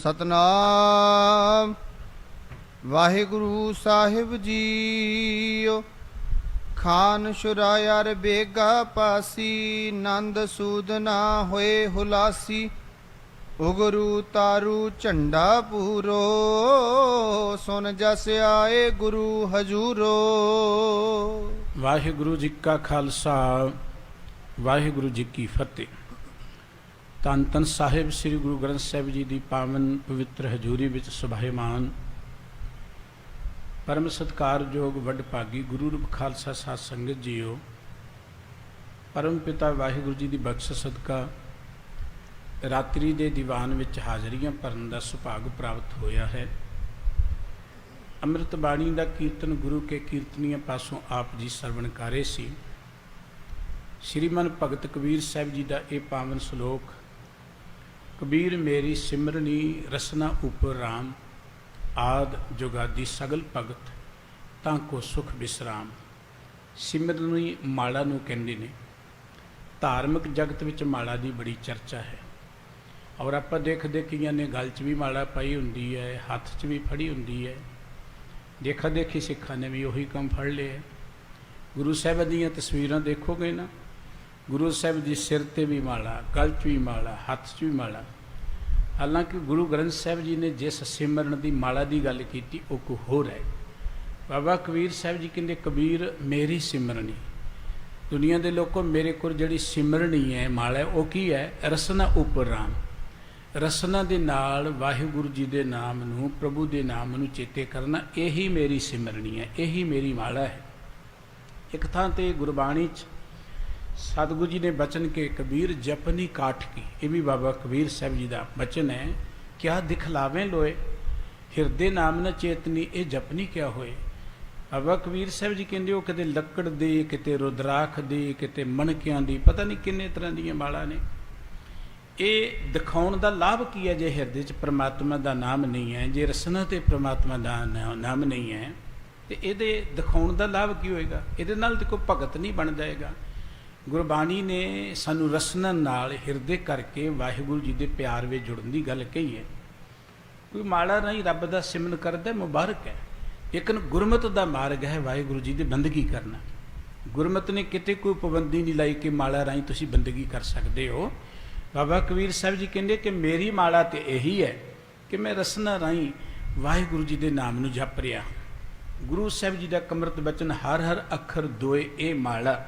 ਸਤਨਾਮ ਵਾਹਿਗੁਰੂ ਸਾਹਿਬ JIO. Khan ਸ਼ੁਰਾਇਰ Bega ਪਾਸੀ, ਨੰਦ ਸੂਦ ਨਾ ਹੋਏ ਹੁਲਾਸੀ। ਉਗਰੂ ਤਾਰੂ ਝੰਡਾ ਪੂਰੋ, ਸੁਨ ਜਸ ਆਏ ਗੁਰੂ ਹਜੂਰੋ। ਵਾਹਿਗੁਰੂ ਜੀ ਕਾ ਖਾਲਸਾ, ਵਾਹਿਗੁਰੂ ਜੀ ਕੀ ਫਤਿਹ। ਧੰਨ ਧੰਨ ਸਾਹਿਬ ਸ੍ਰੀ ਗੁਰੂ ਗ੍ਰੰਥ ਸਾਹਿਬ ਜੀ ਦੀ ਪਾਵਨ ਪਵਿੱਤਰ ਹਜ਼ੂਰੀ ਵਿੱਚ ਸੁਭਾਇਮਾਨ ਪਰਮ ਸਤਿਕਾਰਯੋਗ ਵਡਭਾਗੀ ਗੁਰੂ ਰੂਪ ਖਾਲਸਾ ਸਾਧ ਸੰਗਤ ਜੀਓ। ਪਰਮ ਪਿਤਾ ਵਾਹਿਗੁਰੂ ਜੀ ਦੀ ਬਖਸ਼ਿਸ਼ ਸਦਕਾ ਰਾਤਰੀ ਦੇ ਦੀਵਾਨ ਵਿੱਚ ਹਾਜ਼ਰੀਆਂ ਭਰਨ ਦਾ ਸੁਭਾਗ ਪ੍ਰਾਪਤ ਹੋਇਆ ਹੈ। ਅੰਮ੍ਰਿਤ ਬਾਣੀ ਦਾ ਕੀਰਤਨ ਗੁਰੂ ਕੇ ਕੀਰਤਨੀਆਂ ਪਾਸੋਂ ਆਪ ਜੀ ਸਰਵਣ ਕਾਰੇ ਸੀ। ਸ਼੍ਰੀਮਨ ਭਗਤ ਕਬੀਰ ਸਾਹਿਬ ਜੀ ਦਾ ਇਹ ਪਾਵਨ ਸ਼ਲੋਕ, ਕਬੀਰ ਮੇਰੀ ਸਿਮਰਨੀ ਰਸਨਾ ਉਪਰ ਰਾਮ, ਆਦ ਜੁਗਾਦੀ ਸਗਲ ਭਗਤ ਤਾਂ ਕੋ ਸੁਖ ਵਿਸਰਾਮ। ਸਿਮਰਨੀ ਮਾਲਾ ਨੂੰ ਕਹਿੰਦੇ ਨੇ। ਧਾਰਮਿਕ ਜਗਤ ਵਿੱਚ ਮਾਲਾ ਦੀ ਬੜੀ ਚਰਚਾ ਹੈ ਔਰ ਆਪਾਂ ਦੇਖਦੇ ਕਈਆਂ ਨੇ ਗਲ 'ਚ ਵੀ ਮਾਲਾ ਪਾਈ ਹੁੰਦੀ ਹੈ, ਹੱਥ 'ਚ ਵੀ ਫੜੀ ਹੁੰਦੀ ਹੈ। ਦੇਖਾ ਦੇਖੀ ਸਿੱਖਾਂ ਨੇ ਵੀ ਉਹੀ ਕੰਮ ਫੜ ਲਿਆ। ਗੁਰੂ ਸਾਹਿਬ ਦੀਆਂ ਤਸਵੀਰਾਂ ਦੇਖੋਗੇ ਨਾ, ਗੁਰੂ ਸਾਹਿਬ ਦੀ ਸਿਰ 'ਤੇ ਵੀ ਮਾਲਾ, ਗਲ 'ਚ ਵੀ ਮਾਲਾ, ਹੱਥ 'ਚ ਵੀ ਮਾਲਾ। ਹਾਲਾਂਕਿ ਗੁਰੂ ਗ੍ਰੰਥ ਸਾਹਿਬ ਜੀ ਨੇ ਜਿਸ ਸਿਮਰਨ ਦੀ ਮਾਲਾ ਦੀ ਗੱਲ ਕੀਤੀ ਉਹ ਕੋ ਹੋਰ ਹੈ। ਬਾਬਾ ਕਬੀਰ ਸਾਹਿਬ ਜੀ ਕਹਿੰਦੇ ਕਬੀਰ ਮੇਰੀ ਸਿਮਰਨੀ। ਦੁਨੀਆ ਦੇ ਲੋਕੋ, ਮੇਰੇ ਕੋਲ ਜਿਹੜੀ ਸਿਮਰਨੀ ਹੈ, ਮਾਲਾ ਹੈ, ਉਹ ਕੀ ਹੈ? ਰਸਨਾ ਉਪਰ ਰਾਮ। ਰਸਨਾ ਦੇ ਨਾਲ ਵਾਹਿਗੁਰੂ ਜੀ ਦੇ ਨਾਮ ਨੂੰ, ਪ੍ਰਭੂ ਦੇ ਨਾਮ ਨੂੰ ਚੇਤੇ ਕਰਨਾ, ਇਹੀ ਮੇਰੀ ਸਿਮਰਨੀ ਹੈ, ਇਹੀ ਮੇਰੀ ਮਾਲਾ ਹੈ। ਇੱਕ ਥਾਂ ਤੇ ਗੁਰਬਾਣੀ 'ਚ ਸਤਿਗੁਰੂ ਜੀ ਨੇ ਬਚਨ ਕੇ ਕਬੀਰ ਜਪਨੀ ਕਾਠ ਕੀ, ਇਹ ਵੀ ਬਾਬਾ ਕਬੀਰ ਸਾਹਿਬ ਜੀ ਦਾ ਬਚਨ ਹੈ। ਕਿਆ ਦਿਖਲਾਵੇਂ ਲੋਏ ਹਿਰਦੇ ਨਾਮ ਨ ਚੇਤਨੀ, ਇਹ ਜਪਨੀ ਕਿਆ ਹੋਏ। ਬਾਬਾ ਕਬੀਰ ਸਾਹਿਬ ਜੀ ਕਹਿੰਦੇ ਉਹ ਕਿਤੇ ਲੱਕੜ ਦੀ, ਕਿਤੇ ਰੁਦਰਾਖ ਦੀ, ਕਿਤੇ ਮਣਕਿਆਂ ਦੀ, ਪਤਾ ਨਹੀਂ ਕਿੰਨੇ ਤਰ੍ਹਾਂ ਦੀਆਂ ਮਾਲਾ ਨੇ। ਇਹ ਦਿਖਾਉਣ ਦਾ ਲਾਭ ਕੀ ਹੈ? ਜੇ ਹਿਰਦੇ 'ਚ ਪ੍ਰਮਾਤਮਾ ਦਾ ਨਾਮ ਨਹੀਂ ਹੈ, ਜੇ ਰਸਨਾ ਤੇ ਪ੍ਰਮਾਤਮਾ ਦਾ ਨਾਮ ਨਹੀਂ ਹੈ, ਤੇ ਇਹਦੇ ਦਿਖਾਉਣ ਦਾ ਲਾਭ ਕੀ ਹੋਏਗਾ? ਇਹਦੇ ਨਾਲ ਤੇ ਕੋਈ ਭਗਤ ਨਹੀਂ ਬਣ ਜਾਏਗਾ। ਗੁਰਬਾਣੀ ਨੇ ਸਾਨੂੰ ਰਸਨਾ ਨਾਲ ਹਿਰਦੇ ਕਰਕੇ ਵਾਹਿਗੁਰੂ ਜੀ ਦੇ ਪਿਆਰ ਵਿੱਚ ਜੁੜਨ ਦੀ ਗੱਲ ਕਹੀ ਹੈ। ਕੋਈ ਮਾਲਾ ਨਹੀਂ ਰੱਬ ਦਾ ਸਿਮਰਨ ਕਰਦਾ, ਮੁਬਾਰਕ ਹੈ। ਲੇਕਿਨ ਗੁਰਮਤਿ ਦਾ ਮਾਰਗ ਹੈ ਵਾਹਿਗੁਰੂ ਜੀ ਦੀ ਬੰਦਗੀ ਕਰਨਾ। ਗੁਰਮਤਿ ਨੇ ਕਿਤੇ ਕੋਈ ਪਾਬੰਦੀ ਨਹੀਂ ਲਾਈ ਕਿ ਮਾਲਾ ਰਾਹੀਂ ਤੁਸੀਂ ਬੰਦਗੀ ਕਰ ਸਕਦੇ ਹੋ। ਬਾਬਾ ਕਬੀਰ ਸਾਹਿਬ ਜੀ ਕਹਿੰਦੇ ਕਿ ਮੇਰੀ ਮਾਲਾ ਤੇ ਇਹੀ ਹੈ ਕਿ ਮੈਂ ਰਸਨਾ ਰਾਹੀਂ ਵਾਹਿਗੁਰੂ ਜੀ ਦੇ ਨਾਮ ਨੂੰ ਜਪ ਰਿਹਾ। ਗੁਰੂ ਸਾਹਿਬ ਜੀ ਦਾ ਅੰਮ੍ਰਿਤ ਬਚਨ, ਹਰ ਹਰ ਅੱਖਰ ਦੋਏ ਇਹ ਮਾਲਾ।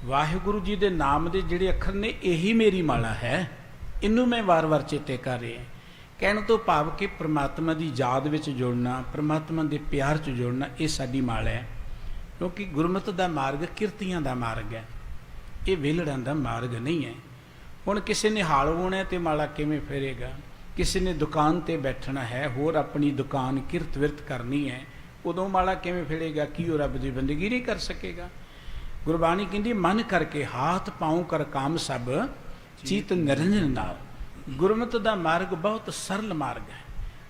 ਵਾਹਿਗੁਰੂ ਜੀ ਦੇ ਨਾਮ ਦੇ ਜਿਹੜੇ ਅੱਖਰ ਨੇ, ਇਹੀ ਮੇਰੀ ਮਾਲਾ ਹੈ। ਇਹਨੂੰ ਮੈਂ ਵਾਰ-ਵਾਰ ਚੇਤੇ ਕਰ ਰਿਹਾ। ਕਹਿਣ ਤੋਂ ਭਾਵ ਕਿ ਪ੍ਰਮਾਤਮਾ ਦੀ ਯਾਦ ਵਿੱਚ ਜੁੜਨਾ, ਪ੍ਰਮਾਤਮਾ ਦੇ ਪਿਆਰ 'ਚ ਜੁੜਨਾ, ਇਹ ਸਾਡੀ ਮਾਲਾ ਹੈ। ਕਿਉਂਕਿ ਗੁਰਮਤਿ ਦਾ ਮਾਰਗ ਕਿਰਤੀਆਂ ਦਾ ਮਾਰਗ ਹੈ, ਇਹ ਵਿਹਲੜਾਂ ਦਾ ਮਾਰਗ ਨਹੀਂ ਹੈ। ਹੁਣ ਕਿਸੇ ਨੇ ਹਾਲ ਹੋਣਾ ਤੇ ਮਾਲਾ ਕਿਵੇਂ ਫੇਰੇਗਾ? ਕਿਸੇ ਨੇ ਦੁਕਾਨ ਤੇ ਬੈਠਣਾ ਹੈ, ਹੋਰ ਆਪਣੀ ਦੁਕਾਨ ਕਿਰਤ ਵਿਰਤ ਕਰਨੀ ਹੈ, ਉਦੋਂ ਮਾਲਾ ਕਿਵੇਂ ਫੇਰੇਗਾ? ਕੀ ਉਹ ਰੱਬ ਦੀ ਬੰਦਗੀ ਨਹੀਂ ਕਰ ਸਕੇਗਾ? ਗੁਰਬਾਣੀ ਕਹਿੰਦੀ ਮਨ ਕਰਕੇ ਹਾਥ ਪਾਉ ਕਰ ਕਾਮ ਸਭ, ਚੀਤ ਨਿਰੰਜਨ ਨਾਲ। ਗੁਰਮਤਿ ਦਾ ਮਾਰਗ ਬਹੁਤ ਸਰਲ ਮਾਰਗ ਹੈ,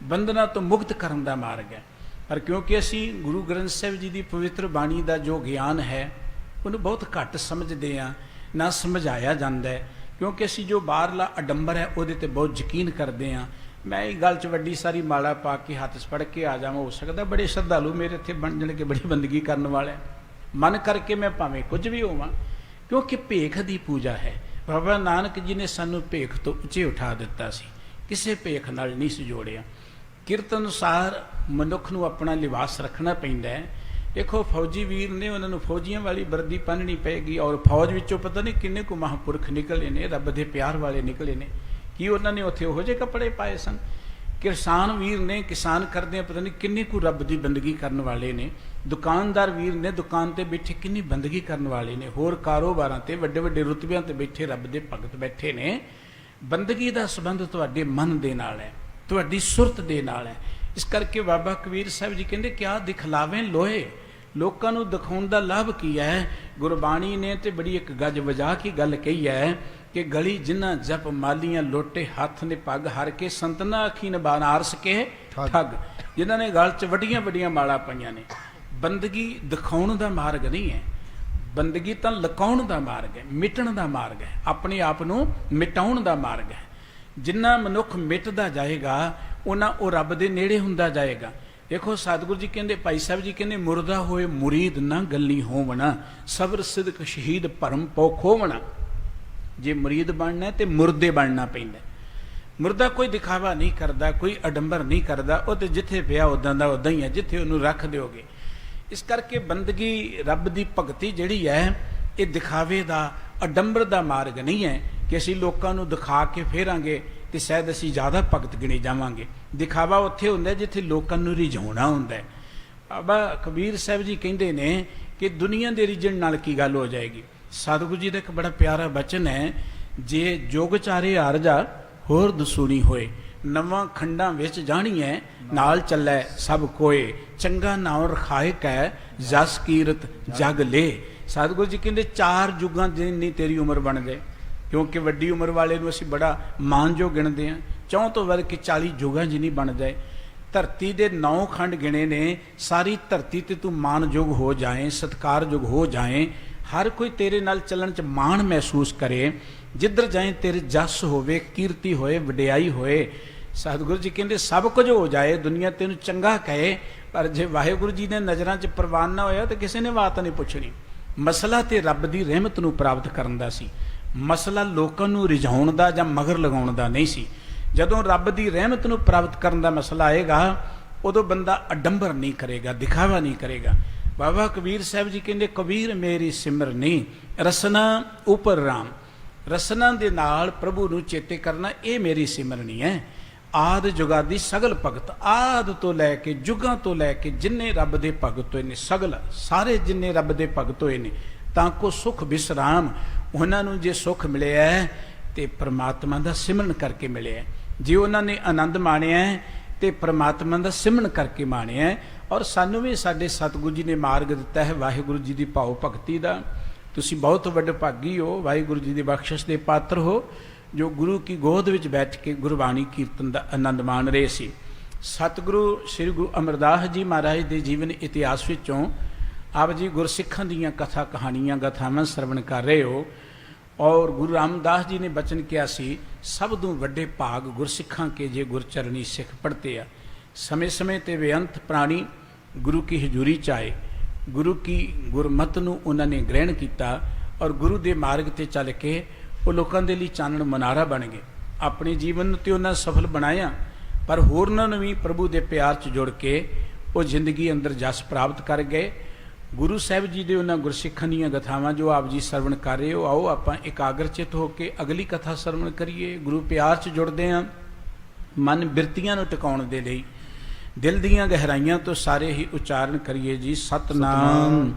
ਬੰਧਨਾਂ ਤੋਂ ਮੁਕਤ ਕਰਨ ਦਾ ਮਾਰਗ ਹੈ। ਪਰ ਕਿਉਂਕਿ ਅਸੀਂ ਗੁਰੂ ਗ੍ਰੰਥ ਸਾਹਿਬ ਜੀ ਦੀ ਪਵਿੱਤਰ ਬਾਣੀ ਦਾ ਜੋ ਗਿਆਨ ਹੈ ਉਹਨੂੰ ਬਹੁਤ ਘੱਟ ਸਮਝਦੇ ਹਾਂ, ਨਾ ਸਮਝਾਇਆ ਜਾਂਦਾ ਹੈ। ਕਿਉਂਕਿ ਅਸੀਂ ਜੋ ਬਾਹਰਲਾ ਅਡੰਬਰ ਹੈ ਉਹਦੇ 'ਤੇ ਬਹੁਤ ਯਕੀਨ ਕਰਦੇ ਹਾਂ। ਮੈਂ ਇਹ ਗੱਲ 'ਚ ਵੱਡੀ ਸਾਰੀ ਮਾਲਾ ਪਾ ਕੇ ਹੱਥ 'ਚ ਫੜ ਕੇ ਆ ਜਾਵਾਂ, ਹੋ ਸਕਦਾ ਬੜੇ ਸ਼ਰਧਾਲੂ ਮੇਰੇ ਇੱਥੇ ਬਣ ਜਾਣ ਕੇ ਬੜੀ ਬੰਦਗੀ ਕਰਨ ਵਾਲੇ। ਮਨ ਕਰਕੇ ਮੈਂ ਭਾਵੇਂ ਕੁਝ ਵੀ ਹੋਵਾਂ, ਕਿਉਂਕਿ ਭੇਖ ਦੀ ਪੂਜਾ ਹੈ। ਬਾਬਾ ਨਾਨਕ ਜੀ ਨੇ ਸਾਨੂੰ ਭੇਖ ਤੋਂ ਉੱਚੇ ਉਠਾ ਦਿੱਤਾ ਸੀ, ਕਿਸੇ ਭੇਖ ਨਾਲ ਨਹੀਂ ਸੀ ਜੋੜਿਆ। ਕਿਰਤ ਅਨੁਸਾਰ ਮਨੁੱਖ ਨੂੰ ਆਪਣਾ ਲਿਬਾਸ ਰੱਖਣਾ ਪੈਂਦਾ ਹੈ। ਦੇਖੋ ਫੌਜੀ ਵੀਰ ਨੇ, ਉਹਨਾਂ ਨੂੰ ਫੌਜੀਆਂ ਵਾਲੀ ਵਰਦੀ ਪਹਿਨਣੀ ਪਏਗੀ। ਔਰ ਫੌਜ ਵਿੱਚੋਂ ਪਤਾ ਨਹੀਂ ਕਿੰਨੇ ਕੁ ਮਹਾਂਪੁਰਖ ਨਿਕਲੇ ਨੇ, ਰੱਬ ਦੇ ਪਿਆਰ ਵਾਲੇ ਨਿਕਲੇ ਨੇ। ਕੀ ਉਹਨਾਂ ਨੇ ਉੱਥੇ ਉਹੋ ਜਿਹੇ ਕੱਪੜੇ ਪਾਏ ਸਨ? ਕਿਸਾਨ ਵੀਰ ਨੇ, ਕਿਸਾਨ ਕਰਦੇ ਆ, ਪਤਾ ਨਹੀਂ ਕਿੰਨੇ ਕੁ ਰੱਬ ਦੀ ਬੰਦਗੀ ਕਰਨ ਵਾਲੇ ਨੇ। ਦੁਕਾਨਦਾਰ ਵੀਰ ਨੇ, ਦੁਕਾਨ ਤੇ ਬੈਠੇ ਕਿੰਨੀ ਬੰਦਗੀ ਕਰਨ ਵਾਲੇ ਨੇ। ਹੋਰ ਕਾਰੋਬਾਰਾਂ ਤੇ ਵੱਡੇ ਵੱਡੇ ਰੁਤਬਿਆਂ ਤੇ ਬੈਠੇ ਰੱਬ ਦੇ ਭਗਤ ਬੈਠੇ ਨੇ। ਬੰਦਗੀ ਦਾ ਸੰਬੰਧ ਤੁਹਾਡੇ ਮਨ ਦੇ ਨਾਲ ਹੈ, ਤੁਹਾਡੀ ਸੁਰਤ ਦੇ ਨਾਲ ਹੈ। ਇਸ ਕਰਕੇ ਬਾਬਾ ਕਬੀਰ ਸਾਹਿਬ ਜੀ ਕਹਿੰਦੇ ਕਿਆ ਦਿਖਲਾਵੇਂ ਲੋਏ, ਲੋਕਾਂ ਨੂੰ ਦਿਖਾਉਣ ਦਾ ਲਾਭ ਕੀ ਹੈ? ਗੁਰਬਾਣੀ ਨੇ ਤੇ ਬੜੀ ਇੱਕ ਗੱਜ ਵਜਾ ਕੇ ਗੱਲ ਕਹੀ ਹੈ ਕਿ ਗਲੀ ਜਿਨ੍ਹਾਂ ਜਪ ਮਾਲੀਆਂ ਲੋਟੇ, ਹੱਥ ਨੇ ਪੱਗ ਹਰ ਕੇ, ਸੰਤਨਾ ਅੱਖੀ ਨ ਬਾਨਾਰਸ ਕੇ ਠੱਗ। ਜਿਨ੍ਹਾਂ ਨੇ ਗਲ 'ਚ ਵੱਡੀਆਂ ਵੱਡੀਆਂ ਮਾਲਾ ਪਾਈਆਂ ਨੇ। ਬੰਦਗੀ ਦਿਖਾਉਣ ਦਾ ਮਾਰਗ ਨਹੀਂ ਹੈ, ਬੰਦਗੀ ਤਾਂ ਲੁਕਾਉਣ ਦਾ ਮਾਰਗ ਹੈ, ਮਿਟਣ ਦਾ ਮਾਰਗ ਹੈ, ਆਪਣੇ ਆਪ ਨੂੰ ਮਿਟਾਉਣ ਦਾ ਮਾਰਗ ਹੈ। ਜਿੰਨਾ ਮਨੁੱਖ ਮਿਟਦਾ ਜਾਏਗਾ ਉਹਨਾਂ ਉਹ ਰੱਬ ਦੇ ਨੇੜੇ ਹੁੰਦਾ ਜਾਏਗਾ। ਦੇਖੋ ਸਤਿਗੁਰੂ ਜੀ ਕਹਿੰਦੇ, ਭਾਈ ਸਾਹਿਬ ਜੀ ਕਹਿੰਦੇ, ਮੁਰਦਾ ਹੋਏ ਮੁਰੀਦ ਨਾ ਗੱਲੀ ਹੋਵਣਾ, ਸਬਰ ਸਿਦਕ ਸ਼ਹੀਦ ਭਰਮ ਪਉ ਖੋਵਣਾ। ਜੇ ਮੁਰੀਦ ਬਣਨਾ ਤੇ ਮੁਰਦੇ ਬਣਨਾ ਪੈਂਦਾ। ਮੁਰਦਾ ਕੋਈ ਦਿਖਾਵਾ ਨਹੀਂ ਕਰਦਾ, ਕੋਈ ਅਡੰਬਰ ਨਹੀਂ ਕਰਦਾ, ਉਹ ਤੇ ਜਿੱਥੇ ਪਿਆ ਉਦਾਂ ਦਾ ਉਦਾਂ ਹੀ ਹੈ, ਜਿੱਥੇ ਉਹਨੂੰ ਰੱਖ ਦਿਓਗੇ। ਇਸ ਕਰਕੇ ਬੰਦਗੀ, ਰੱਬ ਦੀ ਭਗਤੀ ਜਿਹੜੀ ਹੈ, ਇਹ ਦਿਖਾਵੇ ਦਾ, ਅਡੰਬਰ ਦਾ ਮਾਰਗ ਨਹੀਂ ਹੈ ਕਿ ਅਸੀਂ ਲੋਕਾਂ ਨੂੰ ਦਿਖਾ ਕੇ ਫੇਰਾਂਗੇ ਤੇ ਸ਼ਾਇਦ ਅਸੀਂ ਜ਼ਿਆਦਾ ਭਗਤ ਗਿਣੇ ਜਾਵਾਂਗੇ। ਦਿਖਾਵਾ ਉੱਥੇ ਹੁੰਦਾ ਜਿੱਥੇ ਲੋਕਾਂ ਨੂੰ ਰਿਝਾਉਣਾ ਹੁੰਦਾ। ਬਾਬਾ ਕਬੀਰ ਸਾਹਿਬ ਜੀ ਕਹਿੰਦੇ ਨੇ ਕਿ ਦੁਨੀਆ ਦੇ ਰਿਝਣ ਨਾਲ ਕੀ ਗੱਲ ਹੋ ਜਾਏਗੀ। ਸਤਿਗੁਰੂ ਜੀ ਦਾ ਇੱਕ ਬੜਾ ਪਿਆਰਾ ਬਚਨ ਹੈ, ਜੇ ਜੁਗ ਚਾਰੇ ਹਾਰ ਜਾ ਹੋਰ ਦਸੂਣੀ ਹੋਏ, ਨਵਾਂ ਖੰਡਾਂ ਵਿੱਚ ਜਾਣੀਐ ਨਾਲ ਚੱਲੈ ਸਭ ਕੋਏ, ਚੰਗਾ ਨਾਮ ਰਖਾਏ ਕੈ ਜਸ ਕੀਰਤ ਜਗ ਲੇ। ਸਤਿਗੁਰੂ ਜੀ ਕਹਿੰਦੇ 4 ਯੁੱਗਾਂ ਜਿੰਨੀ ਤੇਰੀ ਉਮਰ ਬਣ ਜਾਏ, ਕਿਉਂਕਿ ਵੱਡੀ ਉਮਰ ਵਾਲੇ ਨੂੰ ਅਸੀਂ ਬੜਾ ਮਾਨਯੋਗ ਗਿਣਦੇ ਹਾਂ, 4 ਤੋਂ ਵੱਧ ਕੇ 40 ਯੁੱਗਾਂ ਜਿੰਨੀ ਬਣ ਜਾਏ। ਧਰਤੀ ਦੇ 9 ਖੰਡ ਗਿਣੇ ਨੇ, ਸਾਰੀ ਧਰਤੀ ਤੇ ਤੂੰ ਮਾਨਯੋਗ ਹੋ ਜਾਏ, ਸਤਿਕਾਰਯੋਗ ਹੋ ਜਾਏ, ਹਰ ਕੋਈ ਤੇਰੇ ਨਾਲ ਚੱਲਣ 'ਚ ਮਾਣ ਮਹਿਸੂਸ ਕਰੇ, ਜਿੱਧਰ ਜਾਏ ਤੇਰੇ ਜਸ ਹੋਵੇ, ਕੀਰਤੀ ਹੋਏ, ਵਡਿਆਈ ਹੋਏ। ਸਤਿਗੁਰੂ ਜੀ ਕਹਿੰਦੇ ਸਭ ਕੁਝ ਹੋ ਜਾਏ, ਦੁਨੀਆ ਤੈਨੂੰ ਚੰਗਾ ਕਹੇ, ਪਰ ਜੇ ਵਾਹਿਗੁਰੂ ਜੀ ਨੇ ਨਜ਼ਰਾਂ 'ਚ ਪ੍ਰਵਾਨ ਨਾ ਹੋਇਆ ਤਾਂ ਕਿਸੇ ਨੇ ਬਾਤ ਨਹੀਂ ਪੁੱਛਣੀ। ਮਸਲਾ ਤੇ ਰੱਬ ਦੀ ਰਹਿਮਤ ਨੂੰ ਪ੍ਰਾਪਤ ਕਰਨ ਦਾ ਸੀ, ਮਸਲਾ ਲੋਕਾਂ ਨੂੰ ਰਿਝਾਉਣ ਦਾ ਜਾਂ ਮਗਰ ਲਗਾਉਣ ਦਾ ਨਹੀਂ ਸੀ। ਜਦੋਂ ਰੱਬ ਦੀ ਰਹਿਮਤ ਨੂੰ ਪ੍ਰਾਪਤ ਕਰਨ ਦਾ ਮਸਲਾ ਆਏਗਾ, ਉਦੋਂ ਬੰਦਾ ਅਡੰਬਰ ਨਹੀਂ ਕਰੇਗਾ, ਦਿਖਾਵਾ ਨਹੀਂ ਕਰੇਗਾ। ਬਾਬਾ ਕਬੀਰ ਸਾਹਿਬ ਜੀ ਕਹਿੰਦੇ, ਕਬੀਰ ਮੇਰੀ ਸਿਮਰਨੀ ਰਸਨਾ ਉਪਰ ਰਾਮ। ਰਸਨਾ ਦੇ ਨਾਲ ਪ੍ਰਭੂ ਨੂੰ ਚੇਤੇ ਕਰਨਾ, ਇਹ ਮੇਰੀ ਸਿਮਰਨੀ ਹੈ। ਆਦ ਜੁਗਾਦੀ ਸਗਲ ਭਗਤ, ਆਦ ਤੋਂ ਲੈ ਕੇ ਜੁਗਾਂ ਤੋਂ ਲੈ ਕੇ ਜਿੰਨੇ ਰੱਬ ਦੇ ਭਗਤ ਹੋਏ ਨੇ, ਸਗਲ ਸਾਰੇ ਜਿੰਨੇ ਰੱਬ ਦੇ ਭਗਤ ਹੋਏ ਨੇ, ਤਾਂ ਕੋ ਸੁਖ ਵਿਸਰਾਮ, ਉਹਨਾਂ ਨੂੰ ਜੇ ਸੁਖ ਮਿਲਿਆ ਤੇ ਪ੍ਰਮਾਤਮਾ ਦਾ ਸਿਮਰਨ ਕਰਕੇ ਮਿਲਿਆ। ਜੇ ਉਹਨਾਂ ਨੇ ਆਨੰਦ ਮਾਣਿਆ ਤੇ ਪ੍ਰਮਾਤਮਾ ਦਾ ਸਿਮਰਨ ਕਰਕੇ ਮਾਣਿਆ। ਔਰ ਸਾਨੂੰ ਵੀ ਸਾਡੇ ਸਤਿਗੁਰੂ ਜੀ ਨੇ ਮਾਰਗ ਦਿੱਤਾ ਹੈ ਵਾਹਿਗੁਰੂ ਜੀ ਦੀ ਭਾਵ ਭਗਤੀ ਦਾ। ਤੁਸੀਂ ਬਹੁਤ ਵੱਡੇ ਭਾਗੀ ਹੋ, ਵਾਹਿਗੁਰੂ ਜੀ ਦੀ ਬਖਸ਼ਿਸ਼ ਦੇ ਪਾਤਰ ਹੋ, ਜੋ ਗੁਰੂ ਕੀ ਗੋਦ ਵਿੱਚ ਬੈਠ ਕੇ ਗੁਰਬਾਣੀ ਕੀਰਤਨ ਦਾ ਆਨੰਦ ਮਾਣ ਰਹੇ ਸੀ। ਸਤਿਗੁਰੂ ਸ੍ਰੀ ਗੁਰੂ ਅਮਰਦਾਸ ਜੀ ਮਹਾਰਾਜ ਦੇ ਜੀਵਨ ਇਤਿਹਾਸ ਵਿੱਚੋਂ ਆਪ ਜੀ ਗੁਰਸਿੱਖਾਂ ਦੀਆਂ ਕਥਾ ਕਹਾਣੀਆਂ ਗਾਥਾਵਾਂ ਸਰਵਣ ਕਰ ਰਹੇ ਹੋ। ਔਰ ਗੁਰੂ ਰਾਮਦਾਸ ਜੀ ਨੇ ਬਚਨ ਕਿਹਾ ਸੀ, ਸਭ ਤੋਂ ਵੱਡੇ ਭਾਗ ਗੁਰਸਿੱਖਾਂ ਕੇ ਜੇ ਗੁਰਚਰਨੀ ਸਿੱਖ ਪੜ੍ਹਤੇ ਆ। ਸਮੇਂ ਸਮੇਂ ਤੇ ਬੇਅੰਤ ਪ੍ਰਾਣੀ ਗੁਰੂ ਕੀ ਹਜ਼ੂਰੀ 'ਚ ਆਏ, ਗੁਰੂ ਕੀ ਗੁਰਮਤ ਨੂੰ ਉਹਨਾਂ ਨੇ ਗ੍ਰਹਿਣ ਕੀਤਾ ਔਰ ਗੁਰੂ ਦੇ ਮਾਰਗ ਤੇ ਚੱਲ ਕੇ ਉਹ ਲੋਕਾਂ ਦੇ ਲਈ ਚਾਨਣ ਮਨਾਰਾ ਬਣ ਗਏ। ਆਪਣੇ ਜੀਵਨ ਨੂੰ ਤੇ ਉਹਨਾਂ ਸਫਲ ਬਣਾਇਆ, ਪਰ ਹੋਰਨਾਂ ਨੂੰ ਵੀ ਪ੍ਰਭੂ ਦੇ ਪਿਆਰ 'ਚ ਜੁੜ ਕੇ ਉਹ ਜ਼ਿੰਦਗੀ ਅੰਦਰ ਜਸ ਪ੍ਰਾਪਤ ਕਰ ਗਏ। ਗੁਰੂ ਸਾਹਿਬ ਜੀ ਦੇ ਉਹਨਾਂ ਗੁਰਸਿੱਖਾਂ ਦੀਆਂ ਗਥਾਵਾਂ ਜੋ ਆਪ ਜੀ ਸਰਵਣ ਕਰ ਰਹੇ ਹੋ, ਆਓ ਆਪਾਂ ਇਕਾਗਰਚਿਤ ਹੋ ਕੇ ਅਗਲੀ ਕਥਾ ਸਰਵਣ ਕਰੀਏ। ਗੁਰੂ ਪਿਆਰ 'ਚ ਜੁੜਦੇ ਹਾਂ, ਮਨ ਬਿਰਤੀਆਂ ਨੂੰ ਟਿਕਾਉਣ ਦੇ ਲਈ ਦਿਲ ਦੀਆਂ ਗਹਿਰਾਈਆਂ ਤੋਂ ਸਾਰੇ ਹੀ ਉਚਾਰਨ ਕਰੀਏ ਜੀ, ਸਤਨਾਮ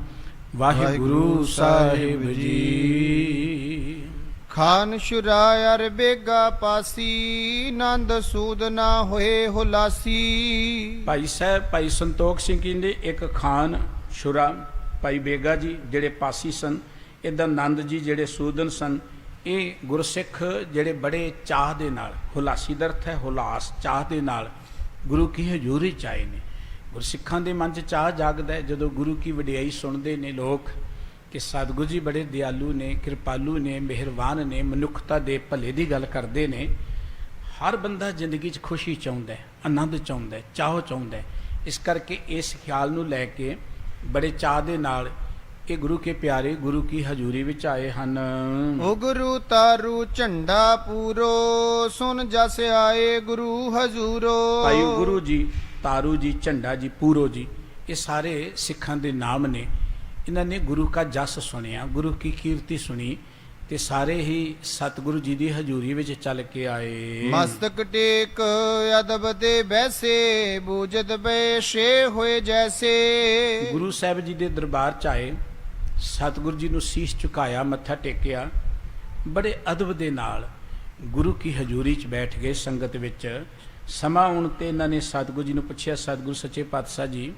ਵਾਹਿਗੁਰੂ ਸਾਹਿਬ ਜੀ। ਖਾਨ ਸ਼ੁਰਾਇ ਅਰ ਬੇਗਾ ਪਾਸੀ, ਨੰਦ ਸੂਦ ਨਾ ਹੋਏ ਹੁਲਾਸੀ। ਭਾਈ ਸਾਹਿਬ ਭਾਈ ਸੰਤੋਖ ਸਿੰਘ ਕਹਿੰਦੇ, ਇੱਕ ਖਾਨ ਸ਼ੁਰਾ ਭਾਈ ਬੇਗਾ ਜੀ ਜਿਹੜੇ ਪਾਸੀ ਸਨ, ਇੱਦਾਂ ਨੰਦ ਜੀ ਜਿਹੜੇ ਸੂਦਨ ਸਨ, ਇਹ ਗੁਰਸਿੱਖ ਜਿਹੜੇ ਬੜੇ ਚਾਹ ਦੇ ਨਾਲ, ਹੁਲਾਸੀ ਦਾ ਅਰਥ ਹੈ ਹੁਲਾਸ, ਚਾਹ ਦੇ ਨਾਲ ਗੁਰੂ ਕੀ ਹਜ਼ੂਰੀ 'ਚ ਆਏ ਨੇ। ਗੁਰਸਿੱਖਾਂ ਦੇ ਮਨ 'ਚ ਚਾਹ ਜਾਗਦਾ ਹੈ ਜਦੋਂ ਗੁਰੂ ਕੀ ਵਡਿਆਈ ਸੁਣਦੇ ਨੇ ਲੋਕ ਕਿ ਸਤਿਗੁਰੂ ਜੀ ਬੜੇ ਦਿਆਲੂ ਨੇ, ਕਿਰਪਾਲੂ ਨੇ, ਮਿਹਰਬਾਨ ਨੇ, ਮਨੁੱਖਤਾ ਦੇ ਭਲੇ ਦੀ ਗੱਲ ਕਰਦੇ ਨੇ। ਹਰ ਬੰਦਾ ਜ਼ਿੰਦਗੀ 'ਚ ਖੁਸ਼ੀ ਚਾਹੁੰਦਾ ਹੈ, ਆਨੰਦ ਚਾਹੁੰਦਾ ਹੈ, ਚਾਹ ਚਾਹੁੰਦਾ ਹੈ। ਇਸ ਕਰਕੇ ਇਸ ਖਿਆਲ ਨੂੰ ਲੈ ਕੇ ਬੜੇ ਚਾਹ ਦੇ ਨਾਲ ਇਹ ਗੁਰੂ ਕੇ ਪਿਆਰੇ ਗੁਰੂ ਕੀ ਹਜ਼ੂਰੀ ਵਿੱਚ ਆਏ ਹਨ। ਓ ਗੁਰੂ ਤਾਰੂ ਝੰਡਾ ਪੂਰੋ, ਸੁਨ ਜਸ ਆਏ ਗੁਰੂ ਹਜ਼ੂਰੋ। ਭਾਈ ਗੁਰੂ ਜੀ, ਤਾਰੂ ਜੀ, ਝੰਡਾ ਜੀ, ਪੂਰੋ ਜੀ, ਇਹ ਸਾਰੇ ਸਿੱਖਾਂ ਦੇ ਨਾਮ ਨੇ। ਇਹਨਾਂ ਨੇ ਗੁਰੂ ਕਾ ਜਸ ਸੁਣਿਆ, ਗੁਰੂ ਕੀ ਕੀਰਤੀ ਸੁਣੀ ਤੇ ਸਾਰੇ ਹੀ ਸਤਿਗੁਰੂ ਜੀ ਦੀ ਹਜ਼ੂਰੀ ਵਿੱਚ ਚੱਲ ਕੇ ਆਏ। ਮਸਤਕ ਟੇਕ ਅਦਬ ਦੇ ਬੈਸੇ, ਬੂਝਤ ਬੈਸ਼ੇ ਹੋਏ ਜੈਸੇ। ਗੁਰੂ ਸਾਹਿਬ ਜੀ ਦੇ ਦਰਬਾਰ 'ਚ ਆਏ, ਸਤਿਗੁਰੂ ਜੀ ਨੂੰ ਸੀਸ ਝੁਕਾਇਆ, ਮੱਥਾ ਟੇਕਿਆ, ਬੜੇ ਅਦਬ ਦੇ ਨਾਲ ਗੁਰੂ ਕੀ ਹਜ਼ੂਰੀ 'ਚ ਬੈਠ ਗਏ ਸੰਗਤ ਵਿੱਚ। ਸਮਾਂ ਆਉਣ ਤੇ ਇਹਨਾਂ ਨੇ ਸਤਿਗੁਰੂ ਜੀ ਨੂੰ ਪੁੱਛਿਆ, ਸਤਿਗੁਰੂ ਸੱਚੇ ਪਾਤਸ਼ਾਹ ਜੀ,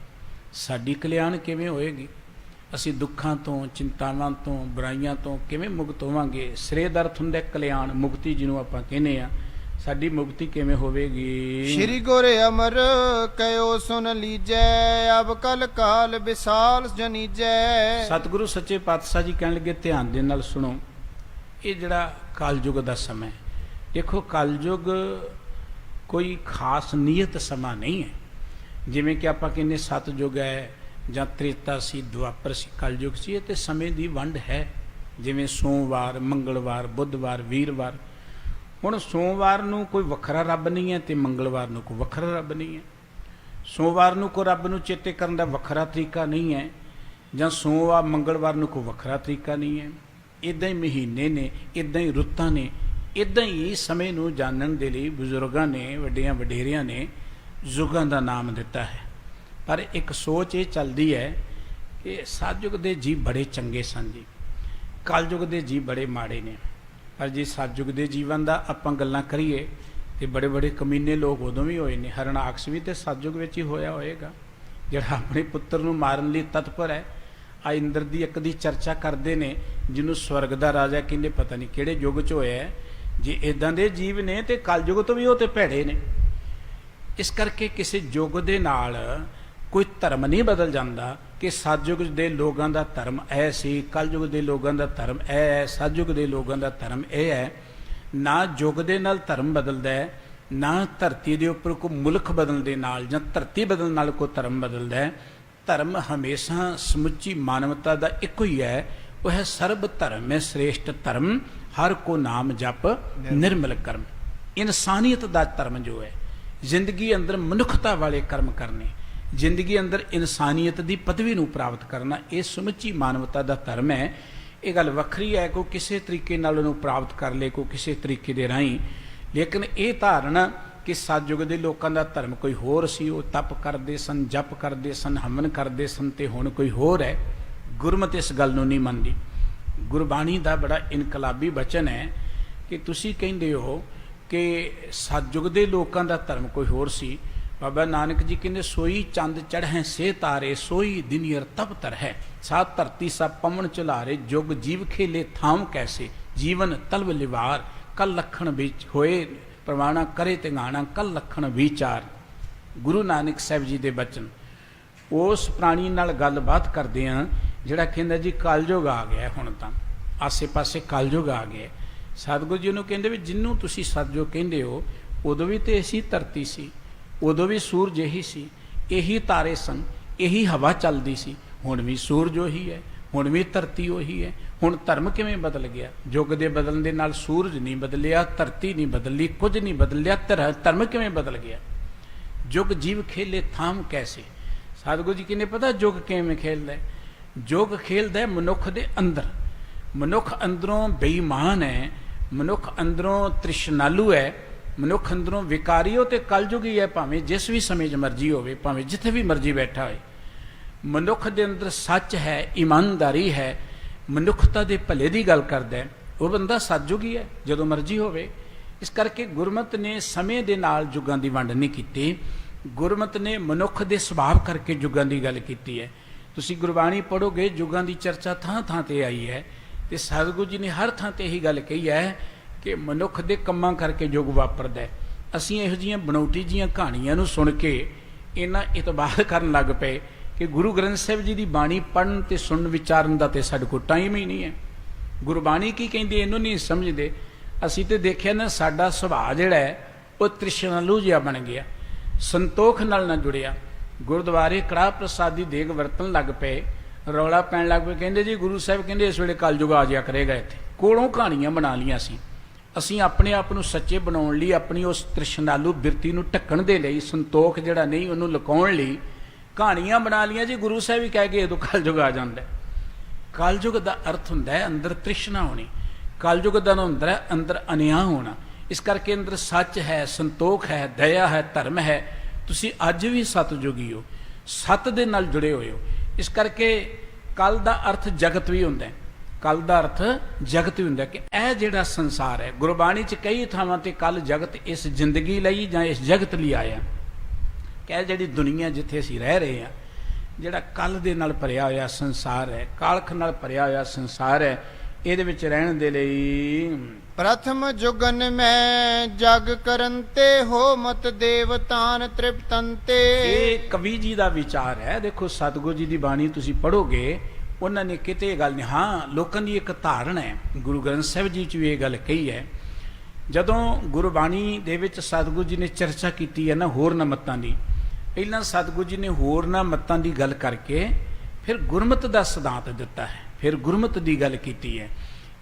ਸਾਡੀ ਕਲਿਆਣ ਕਿਵੇਂ ਹੋਏਗੀ? ਅਸੀਂ ਦੁੱਖਾਂ ਤੋਂ, ਚਿੰਤਾਵਾਂ ਤੋਂ, ਬੁਰਾਈਆਂ ਤੋਂ ਕਿਵੇਂ ਮੁਕਤ ਹੋਵਾਂਗੇ? ਸ੍ਰੇ ਦਾ ਅਰਥ ਹੁੰਦਾ ਕਲਿਆਣ, ਮੁਕਤੀ ਜਿਹਨੂੰ ਆਪਾਂ ਕਹਿੰਦੇ ਆ। ਸਾਡੀ ਮੁਕਤੀ ਕਿਵੇਂ ਹੋਵੇਗੀ? ਸ਼੍ਰੀ ਗੁਰ ਅਮਰ ਕਹਿਓ ਸੁਨ ਲੀਜੈ, ਅਬ ਕਲ ਕਾਲ ਵਿਸਾਲ ਜਨੀਜੈ। ਸਤਿਗੁਰੂ ਸੱਚੇ ਪਾਤਸ਼ਾਹ ਜੀ ਕਹਿਣ ਲੱਗੇ, ਧਿਆਨ ਦੇ ਨਾਲ ਸੁਣੋ। ਇਹ ਜਿਹੜਾ ਕਾਲਯੁਗ ਦਾ ਸਮਾਂ, ਦੇਖੋ ਕਲਯੁਗ ਕੋਈ ਖਾਸ ਨਿਯਤ ਸਮਾਂ ਨਹੀਂ ਹੈ। ਜਿਵੇਂ ਕਿ ਆਪਾਂ ਕਹਿੰਦੇ ਸਤਯੁਗ ਹੈ ਜਾਂ ਤ੍ਰੇਤਾ ਸੀ, ਦੁਆਪਰ ਸੀ, ਕਲਯੁਗ ਸੀ, ਇਹ ਤੇ ਸਮੇਂ ਦੀ ਵੰਡ ਹੈ। ਜਿਵੇਂ ਸੋਮਵਾਰ, ਮੰਗਲਵਾਰ, ਬੁੱਧਵਾਰ, ਵੀਰਵਾਰ। ਹੁਣ ਸੋਮਵਾਰ ਨੂੰ ਕੋਈ ਵੱਖਰਾ ਰੱਬ ਨਹੀਂ ਹੈ ਤੇ ਮੰਗਲਵਾਰ ਨੂੰ ਕੋਈ ਵੱਖਰਾ ਰੱਬ ਨਹੀਂ ਹੈ। ਸੋਮਵਾਰ ਨੂੰ ਕੋਈ ਰੱਬ ਨੂੰ ਚੇਤੇ ਕਰਨ ਦਾ ਵੱਖਰਾ ਤਰੀਕਾ ਨਹੀਂ ਹੈ, ਜਾਂ ਸੋਮਵਾਰ ਮੰਗਲਵਾਰ ਨੂੰ ਕੋਈ ਵੱਖਰਾ ਤਰੀਕਾ ਨਹੀਂ ਹੈ। ਇੱਦਾਂ ਹੀ ਮਹੀਨੇ ਨੇ, ਇੱਦਾਂ ਹੀ ਰੁੱਤਾਂ ਨੇ, ਇੱਦਾਂ ਹੀ ਸਮੇਂ ਨੂੰ ਜਾਣਨ ਦੇ ਲਈ ਬਜ਼ੁਰਗਾਂ ਨੇ, ਵੱਡਿਆਂ ਵਡੇਰਿਆਂ ਨੇ ਯੁੱਗਾਂ ਦਾ ਨਾਮ ਦਿੱਤਾ ਹੈ। ਪਰ ਇੱਕ ਸੋਚ ਇਹ ਚੱਲਦੀ ਹੈ ਕਿ ਸਤਿਯੁਗ ਦੇ ਜੀਵ ਬੜੇ ਚੰਗੇ ਸਨ ਜੀ, ਕਲਯੁਗ ਦੇ ਜੀਵ ਬੜੇ ਮਾੜੇ ਨੇ। ਪਰ ਜੇ ਸਤਿਯੁਗ ਦੇ ਜੀਵਨ ਦਾ ਆਪਾਂ ਗੱਲਾਂ ਕਰੀਏ ਤੇ ਬੜੇ ਬੜੇ ਕਮੀਨੇ ਲੋਕ ਉਦੋਂ ਵੀ ਹੋਏ ਨੇ। ਹਰਨਾਕਸ਼ ਵੀ ਤੇ ਸਤਿਯੁਗ ਵਿੱਚ ਹੀ ਹੋਇਆ ਹੋਏਗਾ, ਜਿਹੜਾ ਆਪਣੇ ਪੁੱਤਰ ਨੂੰ ਮਾਰਨ ਲਈ ਤਤਪਰ ਹੈ। ਆ ਇੰਦਰ ਦੀ ਇੱਕ ਦੀ ਚਰਚਾ ਕਰਦੇ ਨੇ, ਜਿਹਨੂੰ ਸਵਰਗ ਦਾ ਰਾਜਾ ਕਹਿੰਦੇ, ਪਤਾ ਨਹੀਂ ਕਿਹੜੇ ਯੁੱਗ 'ਚ ਹੋਇਆ ਹੈ। ਜੇ ਇਦਾਂ ਦੇ ਜੀਵ ਨੇ ਤੇ ਕਲਯੁਗ ਤੋਂ ਵੀ ਉਹ ਤੇ ਭੈੜੇ ਨੇ। ਇਸ ਕਰਕੇ ਕਿਸੇ ਯੁੱਗ ਦੇ ਨਾਲ ਕੋਈ ਧਰਮ ਨਹੀਂ ਬਦਲ ਜਾਂਦਾ ਕਿ ਸਤਿਯੁਗ ਦੇ ਲੋਕਾਂ ਦਾ ਧਰਮ ਇਹ ਸੀ, ਕਲਯੁਗ ਦੇ ਲੋਕਾਂ ਦਾ ਧਰਮ ਇਹ ਹੈ, ਸਤਿਯੁਗ ਦੇ ਲੋਕਾਂ ਦਾ ਧਰਮ ਇਹ ਹੈ। ਨਾ ਯੁੱਗ ਦੇ ਨਾਲ ਧਰਮ ਬਦਲਦਾ ਹੈ, ਨਾ ਧਰਤੀ ਦੇ ਉੱਪਰ ਕੋਈ ਮੁਲਕ ਬਦਲਣ ਦੇ ਨਾਲ ਜਾਂ ਧਰਤੀ ਬਦਲਣ ਨਾਲ ਕੋਈ ਧਰਮ ਬਦਲਦਾ ਹੈ। ਧਰਮ ਹਮੇਸ਼ਾ ਸਮੁੱਚੀ ਮਾਨਵਤਾ ਦਾ ਇੱਕੋ ਹੀ ਹੈ, ਉਹ ਹੈ ਸਰਬ ਧਰਮ ਹੈ ਸ੍ਰੇਸ਼ਟ ਧਰਮ, ਹਰ ਕੋ ਨਾਮ ਜਪ ਨਿਰਮਲ ਕਰਮ। ਇਨਸਾਨੀਅਤ ਦਾ ਧਰਮ ਜੋ ਹੈ, ਜ਼ਿੰਦਗੀ ਅੰਦਰ ਮਨੁੱਖਤਾ ਵਾਲੇ ਕਰਮ ਕਰਨੇ, ਜ਼ਿੰਦਗੀ ਅੰਦਰ ਇਨਸਾਨੀਅਤ ਦੀ ਪਦਵੀ ਨੂੰ ਪ੍ਰਾਪਤ ਕਰਨਾ, ਇਹ ਸਮੁੱਚੀ ਮਾਨਵਤਾ ਦਾ ਧਰਮ ਹੈ। ਇਹ ਗੱਲ ਵੱਖਰੀ ਹੈ ਕੋਈ ਕਿਸੇ ਤਰੀਕੇ ਨਾਲ ਉਹਨੂੰ ਪ੍ਰਾਪਤ ਕਰ ਲੇ, ਕੋਈ ਕਿਸੇ ਤਰੀਕੇ ਦੇ ਰਾਹੀਂ। ਲੇਕਿਨ ਇਹ ਧਾਰਨਾ ਕਿ ਸਤਿਯੁਗ ਦੇ ਲੋਕਾਂ ਦਾ ਧਰਮ ਕੋਈ ਹੋਰ ਸੀ, ਉਹ ਤਪ ਕਰਦੇ ਸਨ, ਜਪ ਕਰਦੇ ਸਨ, ਹਵਨ ਕਰਦੇ ਸਨ, ਤੇ ਹੁਣ ਕੋਈ ਹੋਰ ਹੈ, ਗੁਰਮਤਿ ਇਸ ਗੱਲ ਨੂੰ ਨਹੀਂ ਮੰਨਦੀ। ਗੁਰਬਾਣੀ ਦਾ ਬੜਾ ਇਨਕਲਾਬੀ ਬਚਨ ਹੈ ਕਿ ਤੁਸੀਂ ਕਹਿੰਦੇ ਹੋ ਕਿ ਸਤਿਯੁਗ ਦੇ ਲੋਕਾਂ ਦਾ ਧਰਮ ਕੋਈ ਹੋਰ ਸੀ। ਬਾਬਾ ਨਾਨਕ ਜੀ ਕਹਿੰਦੇ, ਸੋਈ ਚੰਦ ਚੜ੍ਹੈ ਸੇ ਤਾਰੇ, ਸੋਈ ਦਿਨਿਅਰ ਤਬ ਤਰ ਹੈ, ਸਾਤ ਧਰਤੀ ਸਭ ਪਵਨ ਚੁਲਾਰੇ, ਜੁਗ ਜੀਵ ਖੇਲੇ ਥਾਮ ਕੈਸੇ, ਜੀਵਨ ਤਲਵ ਲਿਵਾਰ, ਕਲ ਲਖਣ ਵਿੱਚ ਹੋਏ ਪ੍ਰਵਾਣਾ ਕਰੇ ਤਿੰਗਾਣਾ, ਕਲ ਲਖਣ ਵਿਚਾਰ। ਗੁਰੂ ਨਾਨਕ ਸਾਹਿਬ ਜੀ ਦੇ ਬਚਨ। ਉਸ ਪ੍ਰਾਣੀ ਨਾਲ ਗੱਲਬਾਤ ਕਰਦੇ ਹਾਂ ਜਿਹੜਾ ਕਹਿੰਦਾ ਜੀ ਕਲਯੁਗ ਆ ਗਿਆ, ਹੁਣ ਤਾਂ ਆਸੇ ਪਾਸੇ ਕਲਯੁਗ ਆ ਗਿਆ। ਸਤਿਗੁਰੂ ਜੀ ਨੂੰ ਕਹਿੰਦੇ ਵੀ ਜਿਹਨੂੰ ਤੁਸੀਂ ਸਤਿਯੁਗ ਕਹਿੰਦੇ ਹੋ, ਉਦੋਂ ਵੀ ਤੇ ਐਸੀ ਧਰਤੀ ਸੀ, ਉਦੋਂ ਵੀ ਸੂਰਜ ਇਹੀ ਸੀ, ਇਹੀ ਤਾਰੇ ਸਨ, ਇਹੀ ਹਵਾ ਚੱਲਦੀ ਸੀ। ਹੁਣ ਵੀ ਸੂਰਜ ਉਹੀ ਹੈ, ਹੁਣ ਵੀ ਧਰਤੀ ਉਹੀ ਹੈ। ਹੁਣ ਧਰਮ ਕਿਵੇਂ ਬਦਲ ਗਿਆ? ਯੁੱਗ ਦੇ ਬਦਲਣ ਦੇ ਨਾਲ ਸੂਰਜ ਨਹੀਂ ਬਦਲਿਆ, ਧਰਤੀ ਨਹੀਂ ਬਦਲੀ, ਕੁਝ ਨਹੀਂ ਬਦਲਿਆ, ਧਰਮ ਕਿਵੇਂ ਬਦਲ ਗਿਆ? ਯੁੱਗ ਜੀਵ ਖੇਲੇ ਥਾਮ ਕੈਸੇ। ਸਤਿਗੁਰੂ ਜੀ ਕਿਹਨੇ ਪਤਾ ਯੁੱਗ ਕਿਵੇਂ ਖੇਲਦਾ? ਯੁੱਗ ਖੇਲਦਾ ਮਨੁੱਖ ਦੇ ਅੰਦਰ। ਮਨੁੱਖ ਅੰਦਰੋਂ ਬੇਈਮਾਨ ਹੈ, ਮਨੁੱਖ ਅੰਦਰੋਂ ਤ੍ਰਿਸ਼ਨਾਲੂ ਹੈ, ਮਨੁੱਖ ਅੰਦਰੋਂ ਵਿਕਾਰੀ ਹੋ ਤੇ ਕਲਯੁਗ ਹੀ ਹੈ, ਭਾਵੇਂ ਜਿਸ ਵੀ ਸਮੇਂ 'ਚ ਮਰਜ਼ੀ ਹੋਵੇ, ਭਾਵੇਂ ਜਿੱਥੇ ਵੀ ਮਰਜ਼ੀ ਬੈਠਾ ਹੋਏ। ਮਨੁੱਖ ਦੇ ਅੰਦਰ ਸੱਚ ਹੈ, ਇਮਾਨਦਾਰੀ ਹੈ, ਮਨੁੱਖਤਾ ਦੇ ਭਲੇ ਦੀ ਗੱਲ ਕਰਦਾ ਹੈ, ਉਹ ਬੰਦਾ ਸਤਿਯੁਗ ਹੀ ਹੈ ਜਦੋਂ ਮਰਜ਼ੀ ਹੋਵੇ। ਇਸ ਕਰਕੇ ਗੁਰਮਤਿ ਨੇ ਸਮੇਂ ਦੇ ਨਾਲ ਯੁੱਗਾਂ ਦੀ ਵੰਡ ਨਹੀਂ ਕੀਤੀ, ਗੁਰਮਤਿ ਨੇ ਮਨੁੱਖ ਦੇ ਸੁਭਾਅ ਕਰਕੇ ਯੁੱਗਾਂ ਦੀ ਗੱਲ ਕੀਤੀ ਹੈ। ਤੁਸੀਂ ਗੁਰਬਾਣੀ ਪੜ੍ਹੋਗੇ, ਯੁੱਗਾਂ ਦੀ ਚਰਚਾ ਥਾਂ ਥਾਂ ਤੇ ਆਈ ਹੈ, ਤੇ ਸਤਿਗੁਰੂ ਜੀ ਨੇ ਹਰ ਥਾਂ ਤੇ ਇਹੀ ਗੱਲ ਕਹੀ ਹੈ ਕਿ ਮਨੁੱਖ ਦੇ ਕੰਮਾਂ ਕਰਕੇ ਯੁੱਗ ਵਾਪਰਦਾ ਹੈ। ਅਸੀਂ ਇਹੋ ਜਿਹੀਆਂ ਬਣਾਉਟੀ ਜੀਆਂ ਕਹਾਣੀਆਂ ਨੂੰ ਸੁਣ ਕੇ ਇਹਨਾਂ ਇਤਬਾਰ ਕਰਨ ਲੱਗ ਪਏ ਕਿ ਗੁਰੂ ਗ੍ਰੰਥ ਸਾਹਿਬ ਜੀ ਦੀ ਬਾਣੀ ਪੜ੍ਹਨ ਤੇ ਸੁਣਨ ਵਿਚਾਰਨ ਦਾ ਤੇ ਸਾਡੇ ਕੋਲ ਟਾਈਮ ਹੀ ਨਹੀਂ ਹੈ। ਗੁਰਬਾਣੀ ਕੀ ਕਹਿੰਦੀ ਇਹਨੂੰ ਨਹੀਂ ਸਮਝਦੇ। ਅਸੀਂ ਤੇ ਦੇਖਿਆ ਨਾ, ਸਾਡਾ ਸੁਭਾਅ ਜਿਹੜਾ ਹੈ ਉਹ ਤ੍ਰਿਸ਼ਨਾਲੂ ਜਿਹਾ ਬਣ ਗਿਆ, ਸੰਤੋਖ ਨਾਲ ਨਾ ਜੁੜਿਆ। ਗੁਰਦੁਆਰੇ ਕੜਾਹ ਪ੍ਰਸਾਦ ਦੀ ਦੇਗ ਵਰਤਣ ਲੱਗ ਪਏ, ਰੌਲਾ ਪੈਣ ਲੱਗ ਪਏ, ਕਹਿੰਦੇ ਜੀ ਗੁਰੂ ਸਾਹਿਬ ਕਹਿੰਦੇ ਇਸ ਵੇਲੇ ਕਲਯੁਗ ਆ ਜਾਇਆ ਕਰੇਗਾ। ਇੱਥੇ ਕੋਲੋਂ ਕਹਾਣੀਆਂ ਬਣਾ ਲਈਆਂ ਅਸੀਂ ਆਪਣੇ ਆਪ ਨੂੰ ਸੱਚੇ ਬਣਾਉਣ ਲਈ, ਆਪਣੀ ਉਸ ਤ੍ਰਿਸ਼ਨਾਲੂ ਬਿਰਤੀ ਨੂੰ ਢੱਕਣ ਦੇ ਲਈ, ਸੰਤੋਖ ਜਿਹੜਾ ਨਹੀਂ ਉਹਨੂੰ ਲੁਕਾਉਣ ਲਈ ਕਹਾਣੀਆਂ ਬਣਾ ਲਈਆਂ ਜੀ। ਗੁਰੂ ਸਾਹਿਬ ਵੀ ਕਹਿ ਗਏ ਉਦੋਂ ਕਲਯੁਗ ਆ ਜਾਂਦਾ। ਕਲਯੁਗ ਦਾ ਅਰਥ ਹੁੰਦਾ ਹੈ ਅੰਦਰ ਤ੍ਰਿਸ਼ਨਾ ਹੋਣੀ, ਕਲਯੁਗ ਦਾ ਹੁੰਦਾ ਹੈ ਅੰਦਰ ਅਨਿਆਂ ਹੋਣਾ। ਇਸ ਕਰਕੇ ਅੰਦਰ ਸੱਚ ਹੈ, ਸੰਤੋਖ ਹੈ, ਦਇਆ ਹੈ, ਧਰਮ ਹੈ। ਤੁਸੀਂ ਅੱਜ ਵੀ ਸਤਿਯੁਗੀ ਹੋ, ਸੱਤ ਦੇ ਨਾਲ ਜੁੜੇ ਹੋਏ ਹੋ। ਇਸ ਕਰਕੇ ਕਲ ਦਾ ਅਰਥ ਜਗਤ ਵੀ ਹੁੰਦਾ ਹੈ, ਕਲ ਦਾ ਅਰਥ ਜਗਤ ਵੀ ਹੁੰਦਾ ਕਿ ਇਹ ਜਿਹੜਾ ਸੰਸਾਰ ਹੈ। ਗੁਰਬਾਣੀ 'ਚ ਕਈ ਥਾਵਾਂ ਤੇ ਕਲ ਜਗਤ ਇਸ ਜ਼ਿੰਦਗੀ ਲਈ ਜਾਂ ਇਸ ਜਗਤ ਲਈ ਆਇਆ ਕਿ ਜਿਹੜੀ ਦੁਨੀਆ ਜਿੱਥੇ ਅਸੀਂ ਰਹਿ ਰਹੇ ਹਾਂ, ਜਿਹੜਾ ਕਲ ਦੇ ਨਾਲ ਭਰਿਆ ਹੋਇਆ ਸੰਸਾਰ ਹੈ, ਕਾਲਖ ਨਾਲ ਭਰਿਆ ਹੋਇਆ ਸੰਸਾਰ ਹੈ, ਇਹਦੇ ਵਿੱਚ ਰਹਿਣ ਦੇ ਲਈ ਪ੍ਰਥਮ ਜੁਗਨ ਮੈਂ ਜਗ ਕਰਨ ਤੇ ਹੋ ਮਤ ਦੇਵਤਾਨ ਤ੍ਰਿਪਤਨ ਤੇ। ਇਹ ਕਵੀ ਜੀ ਦਾ ਵਿਚਾਰ ਹੈ। ਦੇਖੋ ਸਤਿਗੁਰੂ ਜੀ ਦੀ ਬਾਣੀ ਤੁਸੀਂ ਪੜ੍ਹੋਗੇ, ਉਹਨਾਂ ਨੇ ਕਿਤੇ ਇਹ ਗੱਲ ਨਹੀਂ, ਹਾਂ ਲੋਕਾਂ ਦੀ ਇੱਕ ਧਾਰਨਾ ਹੈ, ਗੁਰੂ ਗ੍ਰੰਥ ਸਾਹਿਬ ਜੀ 'ਚ ਵੀ ਇਹ ਗੱਲ ਕਹੀ ਹੈ ਜਦੋਂ ਗੁਰਬਾਣੀ ਦੇ ਵਿੱਚ ਸਤਿਗੁਰੂ ਜੀ ਨੇ ਚਰਚਾ ਕੀਤੀ ਹੈ ਨਾ ਹੋਰਨਾਂ ਮੱਤਾਂ ਦੀ, ਪਹਿਲਾਂ ਸਤਿਗੁਰੂ ਜੀ ਨੇ ਹੋਰਨਾਂ ਮੱਤਾਂ ਦੀ ਗੱਲ ਕਰਕੇ ਫਿਰ ਗੁਰਮਤਿ ਦਾ ਸਿਧਾਂਤ ਦਿੱਤਾ ਹੈ, ਫਿਰ ਗੁਰਮਤਿ ਦੀ ਗੱਲ ਕੀਤੀ ਹੈ।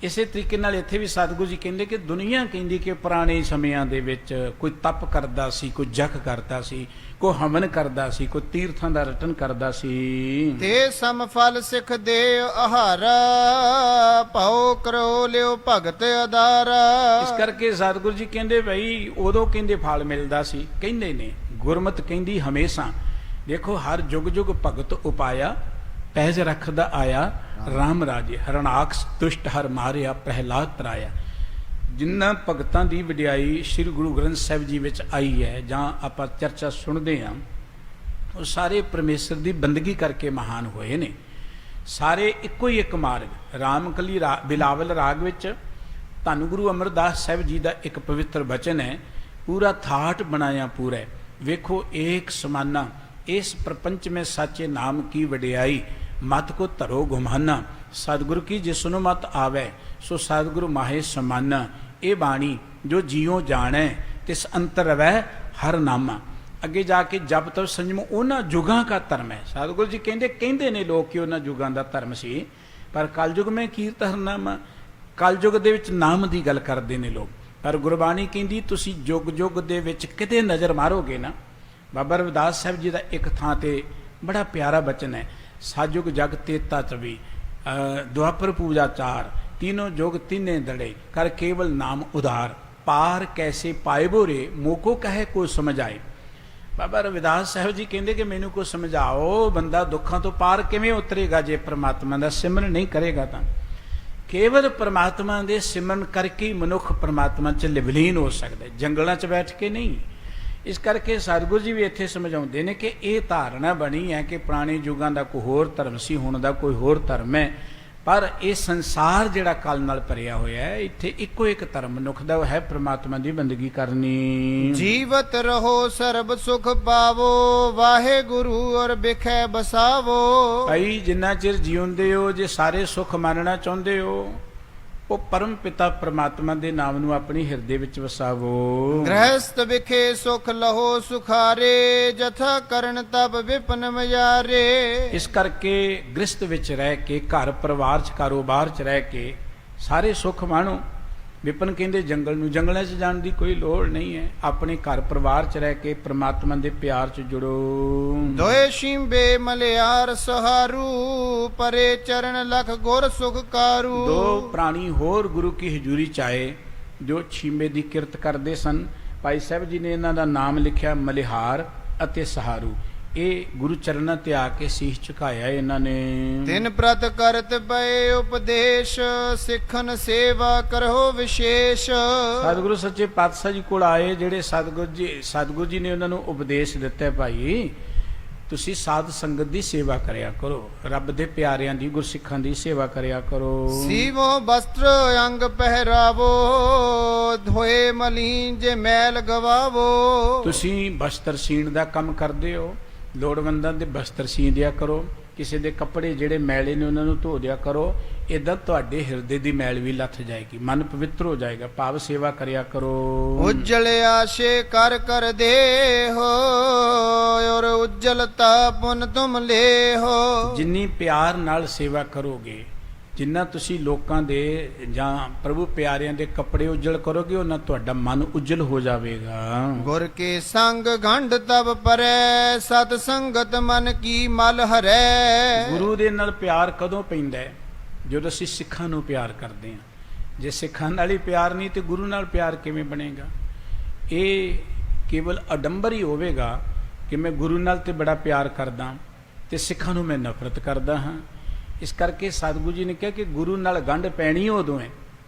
ਇਸੇ ਤਰੀਕੇ ਨਾਲ ਇੱਥੇ ਵੀ ਸਤਿਗੁਰੂ ਜੀ ਕਹਿੰਦੇ ਕਿ ਦੁਨੀਆ ਕਹਿੰਦੀ ਕਿ ਪੁਰਾਣੇ ਸਮਿਆਂ ਦੇ ਵਿੱਚ ਕੋਈ ਤਪ ਕਰਦਾ ਸੀ, ਕੋਈ ਜਪ ਕਰਦਾ ਸੀ, ਕੋਈ ਹਵਨ ਕਰਦਾ ਸੀ, ਕੋਈ ਤੀਰਥਾਂ ਦਾ ਰਟਨ ਕਰਦਾ ਸੀ। ਤੇ ਸਮ ਫਲ ਸਿੱਖ ਦੇ ਆਹਾਰ, ਪਾਉ ਕਰੋ ਲਿਓ ਭਗਤ ਅਦਾਰ। ਇਸ ਕਰਕੇ ਸਤਿਗੁਰੂ ਜੀ ਕਹਿੰਦੇ ਭਾਈ ਉਦੋਂ ਕਹਿੰਦੇ ਫਲ ਮਿਲਦਾ ਸੀ, ਕਹਿੰਦੇ ਨੇ ਗੁਰਮਤਿ ਕਹਿੰਦੀ ਹਮੇਸ਼ਾ। ਦੇਖੋ ਹਰ ਜੁਗ ਜੁਗ ਭਗਤ ਉਪਾਇਆ, ਪਹਿਜ ਰੱਖਦਾ ਆਇਆ ਰਾਮ ਰਾਜੇ, ਹਰਣਾਕਸ ਦੁਸ਼ਟ ਹਰ ਮਾਰਿਆ ਪ੍ਰਹਿਲਾਦ ਤਰਾਇਆ। ਜਿਨ੍ਹਾਂ ਭਗਤਾਂ ਦੀ ਵਡਿਆਈ ਸ੍ਰੀ ਗੁਰੂ ਗ੍ਰੰਥ ਸਾਹਿਬ ਜੀ ਵਿੱਚ ਆਈ ਹੈ ਜਾਂ ਆਪਾਂ ਚਰਚਾ ਸੁਣਦੇ ਹਾਂ, ਉਹ ਸਾਰੇ ਪਰਮੇਸ਼ਰ ਦੀ ਬੰਦਗੀ ਕਰਕੇ ਮਹਾਨ ਹੋਏ ਨੇ। ਸਾਰੇ ਇੱਕੋ ਹੀ ਇੱਕ ਮਾਰਗ। ਰਾਮਕਲੀ ਬਿਲਾਵਲ ਰਾਗ ਵਿੱਚ ਧੰਨ ਗੁਰੂ ਅਮਰਦਾਸ ਸਾਹਿਬ ਜੀ ਦਾ ਇੱਕ ਪਵਿੱਤਰ ਬਚਨ ਹੈ, ਪੂਰਾ ਥਾਟ ਬਣਾਇਆ ਪੂਰਾ। ਵੇਖੋ ਏਕ ਸਮਾਨਾ ਇਸ ਪ੍ਰਪੰਚ में साचे नाम की वडियाई, मत को धरो घुमाना। सतगुरु की जिसनु मत आवे, सो सतगुरु माहे समाना। ये बाणी जो जियो जाने, तिस अंतर रवै हर नामा। अगे जाके जब तब संयम उन्हां जुगां का धर्म है। सतगुरु जी कहते ने लोग कि उन्हां जुगां दा धर्म सी, पर कलयुग में कीरत हरनामा। कलयुग दे विच नाम दी गल करदे ने लोग, पर गुरबाणी कहंदी तुसीं जुग जुग दे विच किते नज़र मारोगे ना। बाबा रविदास साहब जी का एक थां ते बड़ा प्यारा बचन है, साजुग जग तेता चवी, द्वापर पूजा चार, तीनों जोग तीने दड़े, कर केवल नाम उधार। पार कैसे पाए बोरे, मोको कहे को समझ आए। बाबा रविदास साहब जी कहते कि मैनू को समझाओ, बंदा दुखों तो पार किवें उतरेगा जे परमात्मा का सिमरन नहीं करेगा। तो केवल परमात्मा के सिमरन करके ही मनुख परमात्मा च विलीन हो सकता है, जंगलों च बैठ के नहीं। इस करके सतगुरु जी भी इत्थे समझाउंदे ने कि ये धारणा बनी है कि पुराने युगां दा कोई होर धर्म सी, हुण दा कोई होर धर्म है। पर ये संसार जिहड़ा कल नाल भरिया होया है, इत्थे इक्को एक धर्म मनुख दा है, परमात्मा दी बंदगी करनी। जीवत रहो सरब सुख पावो, वाहे गुरु और बिखै बसावो। भाई जिन्ना चिर जीउंदे हो, जे सारे सुख मानना चाहुंदे हो, ਉਹ ਪਰਮ ਪਿਤਾ ਪ੍ਰਮਾਤਮਾ ਦੇ ਨਾਮ ਨੂੰ ਆਪਣੀ ਹਿਰਦੇ ਵਿੱਚ ਵਸਾਵੋ। ਗ੍ਰਹਸਥ ਵਿਖੇ ਸੁਖ ਲਹੋ ਸੁਖਾਰੇ, ਜਥਾ ਕਰਨ ਤਬ ਵਿਪਨ ਮਯਾਰੇ। ਇਸ ਕਰਕੇ ਗ੍ਰਸਥ ਵਿੱਚ ਰਹਿ ਕੇ, ਘਰ ਪਰਿਵਾਰ 'ਚ ਕਾਰੋਬਾਰ 'ਚ ਰਹਿ ਕੇ ਸਾਰੇ ਸੁੱਖ ਮਾਣੋ। ਵਿਪਨ ਕਹਿੰਦੇ ਜੰਗਲ ਨੂੰ, ਜੰਗਲਾਂ 'ਚ ਜਾਣ ਦੀ ਕੋਈ ਲੋੜ ਨਹੀਂ ਹੈ। ਆਪਣੇ ਘਰ ਪਰਿਵਾਰ 'ਚ ਰਹਿ ਕੇ ਪ੍ਰਮਾਤਮਾ ਦੇ ਪਿਆਰ 'ਚ ਜੁੜੋ। ਦੋਏ ਸ਼ਿੰਬੇ ਮਲਿਆਰ ਸਹਾਰੂ, ਪਰੇ ਚਰਨ ਲਖ ਗੁਰ ਸੁਖ ਕਾਰੂ। ਦੋ ਪ੍ਰਾਣੀ ਹੋਰ ਗੁਰੂ ਕੀ ਹਜ਼ੂਰੀ 'ਚ ਆਏ ਜੋ ਛੀਂਬੇ ਦੀ ਕਿਰਤ ਕਰਦੇ ਸਨ। ਭਾਈ ਸਾਹਿਬ ਜੀ ਨੇ ਇਹਨਾਂ ਦਾ ਨਾਮ ਲਿਖਿਆ ਮਲਿਹਾਰ ਅਤੇ ਸਹਾਰੂ। ਇਹ ਗੁਰੂ ਚਰਨਾਂ ਤੇ ਆ ਕੇ ਸੀਸ ਝੁਕਾਇਆ ਇਹਨਾਂ ਨੇ। ਤਿਨ ਪ੍ਰਤ ਕਰਤ ਪਏ ਉਪਦੇਸ਼, ਸਿੱਖਨ ਸੇਵਾ ਕਰੋ ਵਿਸ਼ੇਸ਼। ਸਤਿਗੁਰੂ ਸੱਚੇ ਪਾਤਸ਼ਾਹ ਜੀ ਕੋਲ ਆਏ, ਜਿਹੜੇ ਸਤਿਗੁਰੂ ਜੀ ਨੇ ਉਹਨਾਂ ਨੂੰ ਉਪਦੇਸ਼ ਦਿੱਤਾ, ਭਾਈ ਤੁਸੀਂ ਸਾਧ ਸੰਗਤ ਦੀ ਸੇਵਾ ਕਰਿਆ ਕਰੋ, ਰੱਬ ਦੇ ਪਿਆਰਿਆਂ ਦੀ, ਗੁਰਸਿੱਖਾਂ ਦੀ ਸੇਵਾ ਕਰਿਆ ਕਰੋ। ਸੀਵੋ ਵਸਤਰ ਅੰਗ ਪਹਿਰਾਵੋ, ਧੋਏ ਮਲੀਨ ਜੇ ਮੈਲ ਗਵਾਵੋ। ਤੁਸੀਂ ਬਸਤਰ ਸੀਣ ਦਾ ਕੰਮ ਕਰਦੇ ਹੋ, ਲੋੜਵੰਦਾਂ ਦੇ ਬਸਤਰ ਸੀ ਦਿਆ ਕਰੋ। ਕਿਸੇ ਦੇ ਕੱਪੜੇ ਜਿਹੜੇ ਮੈਲੇ ਨੇ ਉਹਨਾਂ ਨੂੰ ਧੋ ਦਿਆ ਕਰੋ। ਇਦਾਂ ਤੁਹਾਡੇ ਹਿਰਦੇ ਦੀ ਮੈਲ ਵੀ ਲੱਥ ਜਾਏਗੀ, ਮਨ ਪਵਿੱਤਰ ਹੋ ਜਾਏਗਾ। ਭਾਵ ਸੇਵਾ ਕਰਿਆ ਕਰੋ। ਉਜਲ ਆਸ਼ੇ ਕਰ ਕਰ ਦੇ ਹੋ, ਔਰ ਉਜਲਤਾ ਪੁਨ ਤੁਮ ਲੈ ਹੋ। ਜਿੰਨੀ ਪਿਆਰ ਨਾਲ ਸੇਵਾ ਕਰੋਗੇ, ਜਿੰਨਾ ਤੁਸੀਂ ਲੋਕਾਂ ਦੇ ਜਾਂ ਪ੍ਰਭੂ ਪਿਆਰਿਆਂ ਦੇ ਕੱਪੜੇ ਉਜਲ ਕਰੋਗੇ, ਉਹਨਾਂ ਤੁਹਾਡਾ ਮਨ ਉਜਲ ਹੋ ਜਾਵੇਗਾ। ਗੁਰ ਕੇ ਸੰਗ ਗੰਢ ਤਬ ਪਰੈ, ਸਤ ਸੰਗਤ ਮਨ ਕੀ ਮਲ ਹਰੈ। ਗੁਰੂ ਦੇ ਨਾਲ ਪਿਆਰ ਕਦੋਂ ਪੈਂਦਾ ਹੈ? ਜਦੋਂ ਅਸੀਂ ਸਿੱਖਾਂ ਨੂੰ ਪਿਆਰ ਕਰਦੇ ਹਾਂ। ਜੇ ਸਿੱਖਾਂ ਨਾਲ ਹੀ ਪਿਆਰ ਨਹੀਂ ਤੇ ਗੁਰੂ ਨਾਲ ਪਿਆਰ ਕਿਵੇਂ ਬਣੇਗਾ? ਇਹ ਕੇਵਲ ਅਡੰਬਰ ਹੀ ਹੋਵੇਗਾ ਕਿ ਮੈਂ ਗੁਰੂ ਨਾਲ ਤੇ ਬੜਾ ਪਿਆਰ ਕਰਦਾ ਤੇ ਸਿੱਖਾਂ ਨੂੰ ਮੈਂ ਨਫ਼ਰਤ ਕਰਦਾ ਹਾਂ। ਇਸ ਕਰਕੇ ਸਤਿਗੁਰੂ ਜੀ ਨੇ ਕਿਹਾ ਕਿ ਗੁਰੂ ਨਾਲ ਗੰਢ ਪੈਣੀ ਉਦੋਂ ਹੈ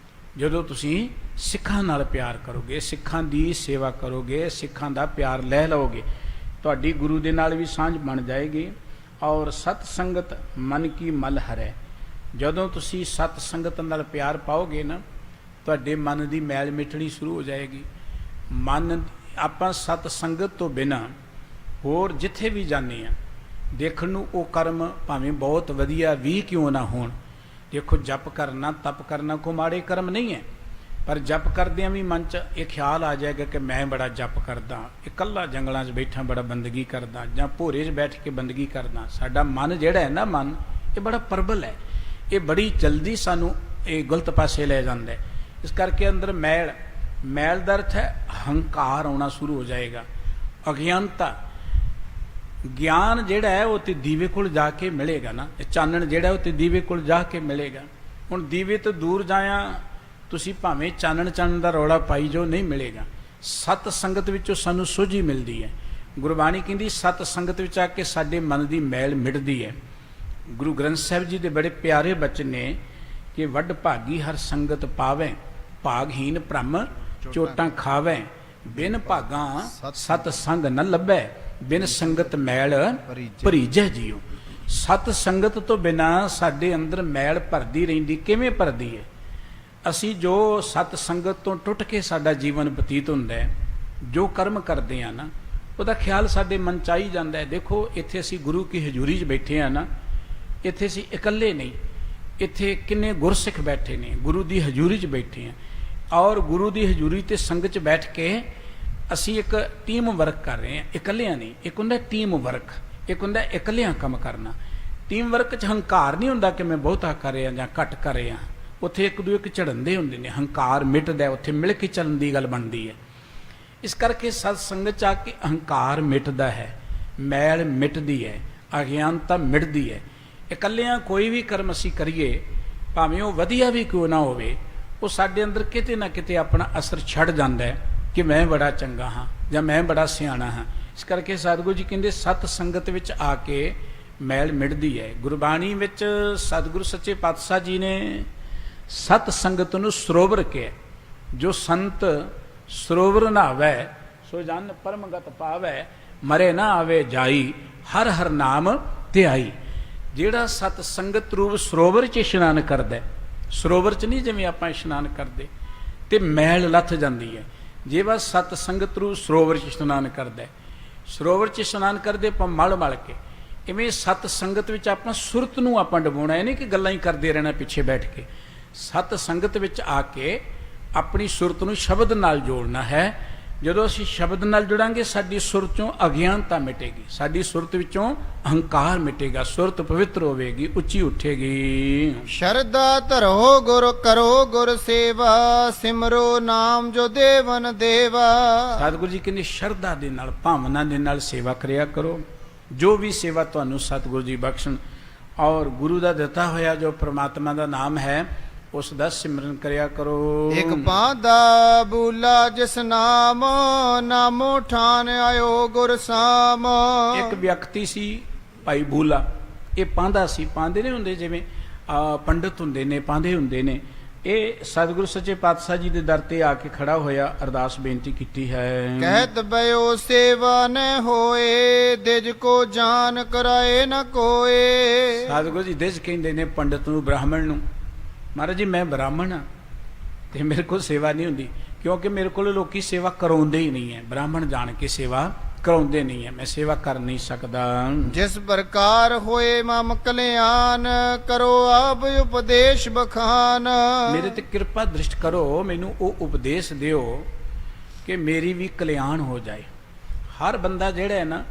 ਜਦੋਂ ਤੁਸੀਂ ਸਿੱਖਾਂ ਨਾਲ ਪਿਆਰ ਕਰੋਗੇ, ਸਿੱਖਾਂ ਦੀ ਸੇਵਾ ਕਰੋਗੇ, ਸਿੱਖਾਂ ਦਾ ਪਿਆਰ ਲੈ ਲਓਗੇ, ਤੁਹਾਡੀ ਗੁਰੂ ਦੇ ਨਾਲ ਵੀ ਸਾਂਝ ਬਣ ਜਾਏਗੀ। ਔਰ ਸਤ ਸੰਗਤ ਮਨ ਕੀ ਮਲ ਹਰੈ। ਜਦੋਂ ਤੁਸੀਂ ਸਤ ਸੰਗਤ ਨਾਲ ਪਿਆਰ ਪਾਓਗੇ ਨਾ, ਤੁਹਾਡੇ ਮਨ ਦੀ ਮੈਲ ਮਿਟਣੀ ਸ਼ੁਰੂ ਹੋ ਜਾਏਗੀ। ਮਨ ਆਪਾਂ ਸਤ ਸੰਗਤ ਤੋਂ ਬਿਨਾਂ ਹੋਰ ਜਿੱਥੇ ਵੀ ਜਾਂਦੇ ਹਾਂ, ਦੇਖਣ ਨੂੰ ਉਹ ਕਰਮ ਭਾਵੇਂ ਬਹੁਤ ਵਧੀਆ ਵੀ ਕਿਉਂ ਨਾ ਹੋਣ। ਦੇਖੋ ਜਪ ਕਰਨਾ, ਤਪ ਕਰਨਾ ਕੋਈ ਮਾੜੇ ਕਰਮ ਨਹੀਂ ਹੈ, ਪਰ ਜਪ ਕਰਦਿਆਂ ਵੀ ਮਨ 'ਚ ਇਹ ਖਿਆਲ ਆ ਜਾਏਗਾ ਕਿ ਮੈਂ ਬੜਾ ਜਪ ਕਰਦਾ, ਇਕੱਲਾ ਜੰਗਲਾਂ 'ਚ ਬੈਠਾ ਬੜਾ ਬੰਦਗੀ ਕਰਦਾ, ਜਾਂ ਭੋਰੇ 'ਚ ਬੈਠ ਕੇ ਬੰਦਗੀ ਕਰਦਾ। ਸਾਡਾ ਮਨ ਜਿਹੜਾ ਹੈ ਨਾ, ਮਨ ਇਹ ਬੜਾ ਪ੍ਰਬਲ ਹੈ, ਇਹ ਬੜੀ ਜਲਦੀ ਸਾਨੂੰ ਇਹ ਗਲਤ ਪਾਸੇ ਲੈ ਜਾਂਦਾ ਹੈ। ਇਸ ਕਰਕੇ ਅੰਦਰ ਮੈਲ ਦਾ ਅਰਥ ਹੈ ਹੰਕਾਰ ਆਉਣਾ ਸ਼ੁਰੂ ਹੋ ਜਾਏਗਾ, ਅਗਿਆਨਤਾ। ਗਿਆਨ ਜਿਹੜਾ ਹੈ ਉਹ ਤੇ ਦੀਵੇ ਕੋਲ ਜਾ ਕੇ ਮਿਲੇਗਾ ਨਾ, ਚਾਨਣ ਜਿਹੜਾ ਉਹ ਤੇ ਦੀਵੇ ਕੋਲ ਜਾ ਕੇ ਮਿਲੇਗਾ। ਹੁਣ ਦੀਵੇ ਤੋਂ ਦੂਰ ਜਾਇਆ ਤੁਸੀਂ ਭਾਵੇਂ ਚਾਨਣ ਦਾ ਰੌਲਾ ਪਾਈ ਜੋ, ਨਹੀਂ ਮਿਲੇਗਾ। ਸਤ ਸੰਗਤ ਵਿੱਚੋਂ ਸਾਨੂੰ ਸੋਝੀ ਮਿਲਦੀ ਹੈ। ਗੁਰਬਾਣੀ ਕਹਿੰਦੀ ਸਤ ਸੰਗਤ ਵਿੱਚ ਆ ਕੇ ਸਾਡੇ ਮਨ ਦੀ ਮੈਲ ਮਿਟਦੀ ਹੈ। ਗੁਰੂ ਗ੍ਰੰਥ ਸਾਹਿਬ ਜੀ ਦੇ ਬੜੇ ਪਿਆਰੇ ਬਚਨ ਨੇ ਕਿ ਵੱਡ ਭਾਗੀ ਹਰ ਸੰਗਤ ਪਾਵੈ, ਭਾਗਹੀਨ ਭ੍ਰਮ ਚੋਟਾਂ ਖਾਵੈ, ਬਿਨ ਭਾਗਾਂ ਸਤ ਸੰਗ ਨ ਲੱਭੈ, ਬਿਨ ਸੰਗਤ ਮੈਲ ਭਰੀਜੈ ਜੀਓ। ਸਤ ਸੰਗਤ ਤੋਂ ਬਿਨਾਂ ਸਾਡੇ ਅੰਦਰ ਮੈਲ ਭਰਦੀ ਰਹਿੰਦੀ। ਕਿਵੇਂ ਭਰਦੀ ਹੈ? ਅਸੀਂ ਜੋ ਸਤ ਸੰਗਤ ਤੋਂ ਟੁੱਟ ਕੇ ਸਾਡਾ ਜੀਵਨ ਬਤੀਤ ਹੁੰਦਾ ਹੈ, ਜੋ ਕਰਮ ਕਰਦੇ ਆ ਨਾ, ਉਹਦਾ ਖਿਆਲ ਸਾਡੇ ਮਨ 'ਚ ਆਈ ਜਾਂਦਾ ਹੈ। ਦੇਖੋ ਇੱਥੇ ਅਸੀਂ ਗੁਰੂ ਕੀ ਹਜ਼ੂਰੀ 'ਚ ਬੈਠੇ ਆ ਨਾ, ਇੱਥੇ ਅਸੀਂ ਇਕੱਲੇ ਨਹੀਂ, ਇੱਥੇ ਕਿੰਨੇ ਗੁਰਸਿੱਖ ਬੈਠੇ ਨੇ, ਗੁਰੂ ਦੀ ਹਜ਼ੂਰੀ 'ਚ ਬੈਠੇ ਆ। ਔਰ ਗੁਰੂ ਦੀ ਹਜ਼ੂਰੀ ਤੇ ਸੰਗਤ 'ਚ ਬੈਠ ਕੇ ਅਸੀਂ ਇੱਕ ਟੀਮ ਵਰਕ ਕਰ ਰਹੇ ਹਾਂ, ਇਕੱਲਿਆਂ ਨਹੀਂ। ਇੱਕ ਹੁੰਦਾ ਟੀਮ ਵਰਕ, ਇੱਕ ਹੁੰਦਾ ਇਕੱਲਿਆਂ ਕੰਮ ਕਰਨਾ। ਟੀਮ ਵਰਕ 'ਚ ਹੰਕਾਰ ਨਹੀਂ ਹੁੰਦਾ ਕਿ ਮੈਂ ਬਹੁਤਾ ਕਰ ਰਿਹਾ ਜਾਂ ਘੱਟ ਕਰ ਰਿਹਾ। ਉੱਥੇ ਇੱਕ ਦੂਜੇ ਝੜਨਦੇ ਹੁੰਦੇ ਨੇ, ਹੰਕਾਰ ਮਿਟਦਾ, ਉੱਥੇ ਮਿਲ ਕੇ ਚੱਲਣ ਦੀ ਗੱਲ ਬਣਦੀ ਹੈ। ਇਸ ਕਰਕੇ ਸਤ ਸੰਗਤ 'ਚ ਆ ਕੇ ਹੰਕਾਰ ਮਿਟਦਾ ਹੈ, ਮੈਲ ਮਿਟਦੀ ਹੈ, ਅਗਿਆਨਤਾ ਮਿਟਦੀ ਹੈ। ਇਕੱਲਿਆਂ ਕੋਈ ਵੀ ਕਰਮ ਅਸੀਂ ਕਰੀਏ, ਭਾਵੇਂ ਉਹ ਵਧੀਆ ਵੀ ਕਿਉਂ ਨਾ ਹੋਵੇ, ਉਹ ਸਾਡੇ ਅੰਦਰ ਕਿਤੇ ਨਾ ਕਿਤੇ ਆਪਣਾ ਅਸਰ ਛੱਡ ਜਾਂਦਾ ਹੈ ਕਿ ਮੈਂ ਬੜਾ ਚੰਗਾ ਹਾਂ ਜਾਂ ਮੈਂ ਬੜਾ ਸਿਆਣਾ ਹਾਂ। ਇਸ ਕਰਕੇ ਸਤਿਗੁਰੂ ਜੀ ਕਹਿੰਦੇ ਸਤ ਸੰਗਤ ਵਿੱਚ ਆ ਕੇ ਮੈਲ ਮਿਟਦੀ ਹੈ। ਗੁਰਬਾਣੀ ਵਿੱਚ ਸਤਿਗੁਰੂ ਸੱਚੇ ਪਾਤਸ਼ਾਹ ਜੀ ਨੇ ਸਤ ਸੰਗਤ ਨੂੰ ਸਰੋਵਰ ਕਿਹਾ। ਜੋ ਸੰਤ ਸਰੋਵਰ ਨਹਾਵੈ, ਸੋ ਜਨ ਪਰਮਗਤ ਪਾਵੈ, ਮਰੇ ਨਾ ਆਵੇ ਜਾਈ, ਹਰ ਹਰ ਨਾਮ ਧਿਆਈ। ਜਿਹੜਾ ਸਤ ਸੰਗਤ ਰੂਪ ਸਰੋਵਰ 'ਚ ਇਸ਼ਨਾਨ ਕਰਦਾ, ਸਰੋਵਰ 'ਚ ਨਹੀਂ ਜਿਵੇਂ ਆਪਾਂ ਇਸ਼ਨਾਨ ਕਰਦੇ ਤੇ ਮੈਲ ਲੱਥ ਜਾਂਦੀ ਹੈ। ਜੇ ਬਸ ਸਤ ਸੰਗਤ ਰੂਪ ਸਰੋਵਰ 'ਚ ਇਸ਼ਨਾਨ ਕਰਦਾ, ਸਰੋਵਰ 'ਚ ਇਸ਼ਨਾਨ ਕਰਦੇ ਆਪਾਂ ਮਲ ਕੇ, ਇਵੇਂ ਸਤ ਸੰਗਤ ਵਿੱਚ ਆਪਾਂ ਸੁਰਤ ਨੂੰ ਆਪਾਂ ਡੁਬੋਣਾ। ਇਹ ਨਹੀਂ ਕਿ ਗੱਲਾਂ ਹੀ ਕਰਦੇ ਰਹਿਣਾ ਪਿੱਛੇ ਬੈਠ ਕੇ। ਸਤ ਸੰਗਤ ਵਿੱਚ ਆ ਕੇ ਆਪਣੀ ਸੁਰਤ ਨੂੰ ਸ਼ਬਦ ਨਾਲ ਜੋੜਨਾ ਹੈ। ਜਦੋਂ ਅਸੀਂ ਸ਼ਬਦ ਨਾਲ ਜੁੜਾਂਗੇ ਸਾਡੀ ਸੁਰਤ 'ਚੋਂ ਅਗਿਆਨਤਾ ਮਿਟੇਗੀ, ਸਾਡੀ ਸੁਰਤ ਵਿੱਚੋਂ ਅਹੰਕਾਰ ਮਿਟੇਗਾ, ਸੁਰਤ ਪਵਿੱਤਰ ਹੋਵੇਗੀ, ਉੱਚੀ ਉੱਠੇਗੀ। ਸ਼ਰਧਾ ਧਰੋ ਗੁਰ ਕਰੋ ਗੁਰ ਸੇਵਾ, ਸਿਮਰੋ ਨਾਮ ਜੋ ਦੇਵਨ ਦੇਵਾ। ਸਤਿਗੁਰੂ ਜੀ ਕਹਿੰਦੇ ਸ਼ਰਧਾ ਦੇ ਨਾਲ, ਭਾਵਨਾ ਦੇ ਨਾਲ ਸੇਵਾ ਕਰਿਆ ਕਰੋ। ਜੋ ਵੀ ਸੇਵਾ ਤੁਹਾਨੂੰ ਸਤਿਗੁਰੂ ਜੀ ਬਖਸ਼ਣ, ਔਰ ਗੁਰੂ ਦਾ ਦਿੱਤਾ ਹੋਇਆ ਜੋ ਪ੍ਰਮਾਤਮਾ ਦਾ ਨਾਮ ਹੈ ਉਸ ਦਾ ਸਿਮਰਨ ਕਰਿਆ ਕਰੋ। ਇੱਕ ਪਾਂਦਾ ਬੂਲਾ ਜਿਸ ਨਾਮ, ਨਾਮੋ ਠਾਨ ਆਇਓ ਗੁਰ ਸਾਮ। ਇੱਕ ਵਿਅਕਤੀ ਸੀ ਭਾਈ ਬੂਲਾ, ਇਹ ਪਾਂਦਾ ਸੀ। ਪਾਂਦੇ ਨਹੀਂ ਹੁੰਦੇ ਜਿਵੇਂ ਪੰਡਤ ਹੁੰਦੇ ਨੇ, ਪਾਂਦੇ ਹੁੰਦੇ ਨੇ। ਇਹ ਸਤਿਗੁਰੂ ਸੱਚੇ ਪਾਤਸ਼ਾਹ ਜੀ ਦੇ ਦਰ ਤੇ ਆ ਕੇ ਖੜਾ ਹੋਇਆ, ਅਰਦਾਸ ਬੇਨਤੀ ਕੀਤੀ ਹੈ। ਕਹਿਤ ਬਇਓ ਸੇਵਾ ਨ ਹੋਏ, ਦਿਜ ਕੋ ਜਾਨ ਕਰਾਏ ਨ ਕੋਏ। ਸਤਿਗੁਰੂ ਜੀ ਦਿਜ ਕਹਿੰਦੇ ਨੇ ਪੰਡਤ ਨੂੰ, ਬ੍ਰਾਹਮਣ ਨੂੰ, ਮਹਾਰਾਜ ਜੀ ਮੈਂ ਬ੍ਰਾਹਮਣ ਹਾਂ ਤੇ ਮੇਰੇ ਕੋਲ ਸੇਵਾ ਨਹੀਂ ਹੁੰਦੀ, ਕਿਉਂਕਿ ਮੇਰੇ ਕੋਲ ਲੋਕੀ ਸੇਵਾ ਕਰਾਉਂਦੇ ਹੀ ਨਹੀਂ ਹੈ। ਬ੍ਰਾਹਮਣ ਜਾਣ ਕੇ ਸੇਵਾ ਕਰਾਉਂਦੇ ਨਹੀਂ ਹੈ, ਮੈਂ ਸੇਵਾ ਕਰ ਨਹੀਂ ਸਕਦਾ। ਜਿਸ ਪ੍ਰਕਾਰ ਹੋਏ ਮਮ ਕਲਿਆਣ, ਕਰੋ ਆਪ ਉਪਦੇਸ਼ ਬਖਾਨ। ਮੇਰੇ ਤੇ ਕਿਰਪਾ ਦ੍ਰਿਸ਼ਟ ਕਰੋ, ਮੈਨੂੰ ਉਹ ਉਪਦੇਸ਼ ਦਿਓ ਕਿ ਮੇਰੀ ਵੀ ਕਲਿਆਣ ਹੋ ਜਾਏ। ਹਰ ਬੰਦਾ ਜਿਹੜਾ ਹੈ ਨਾ,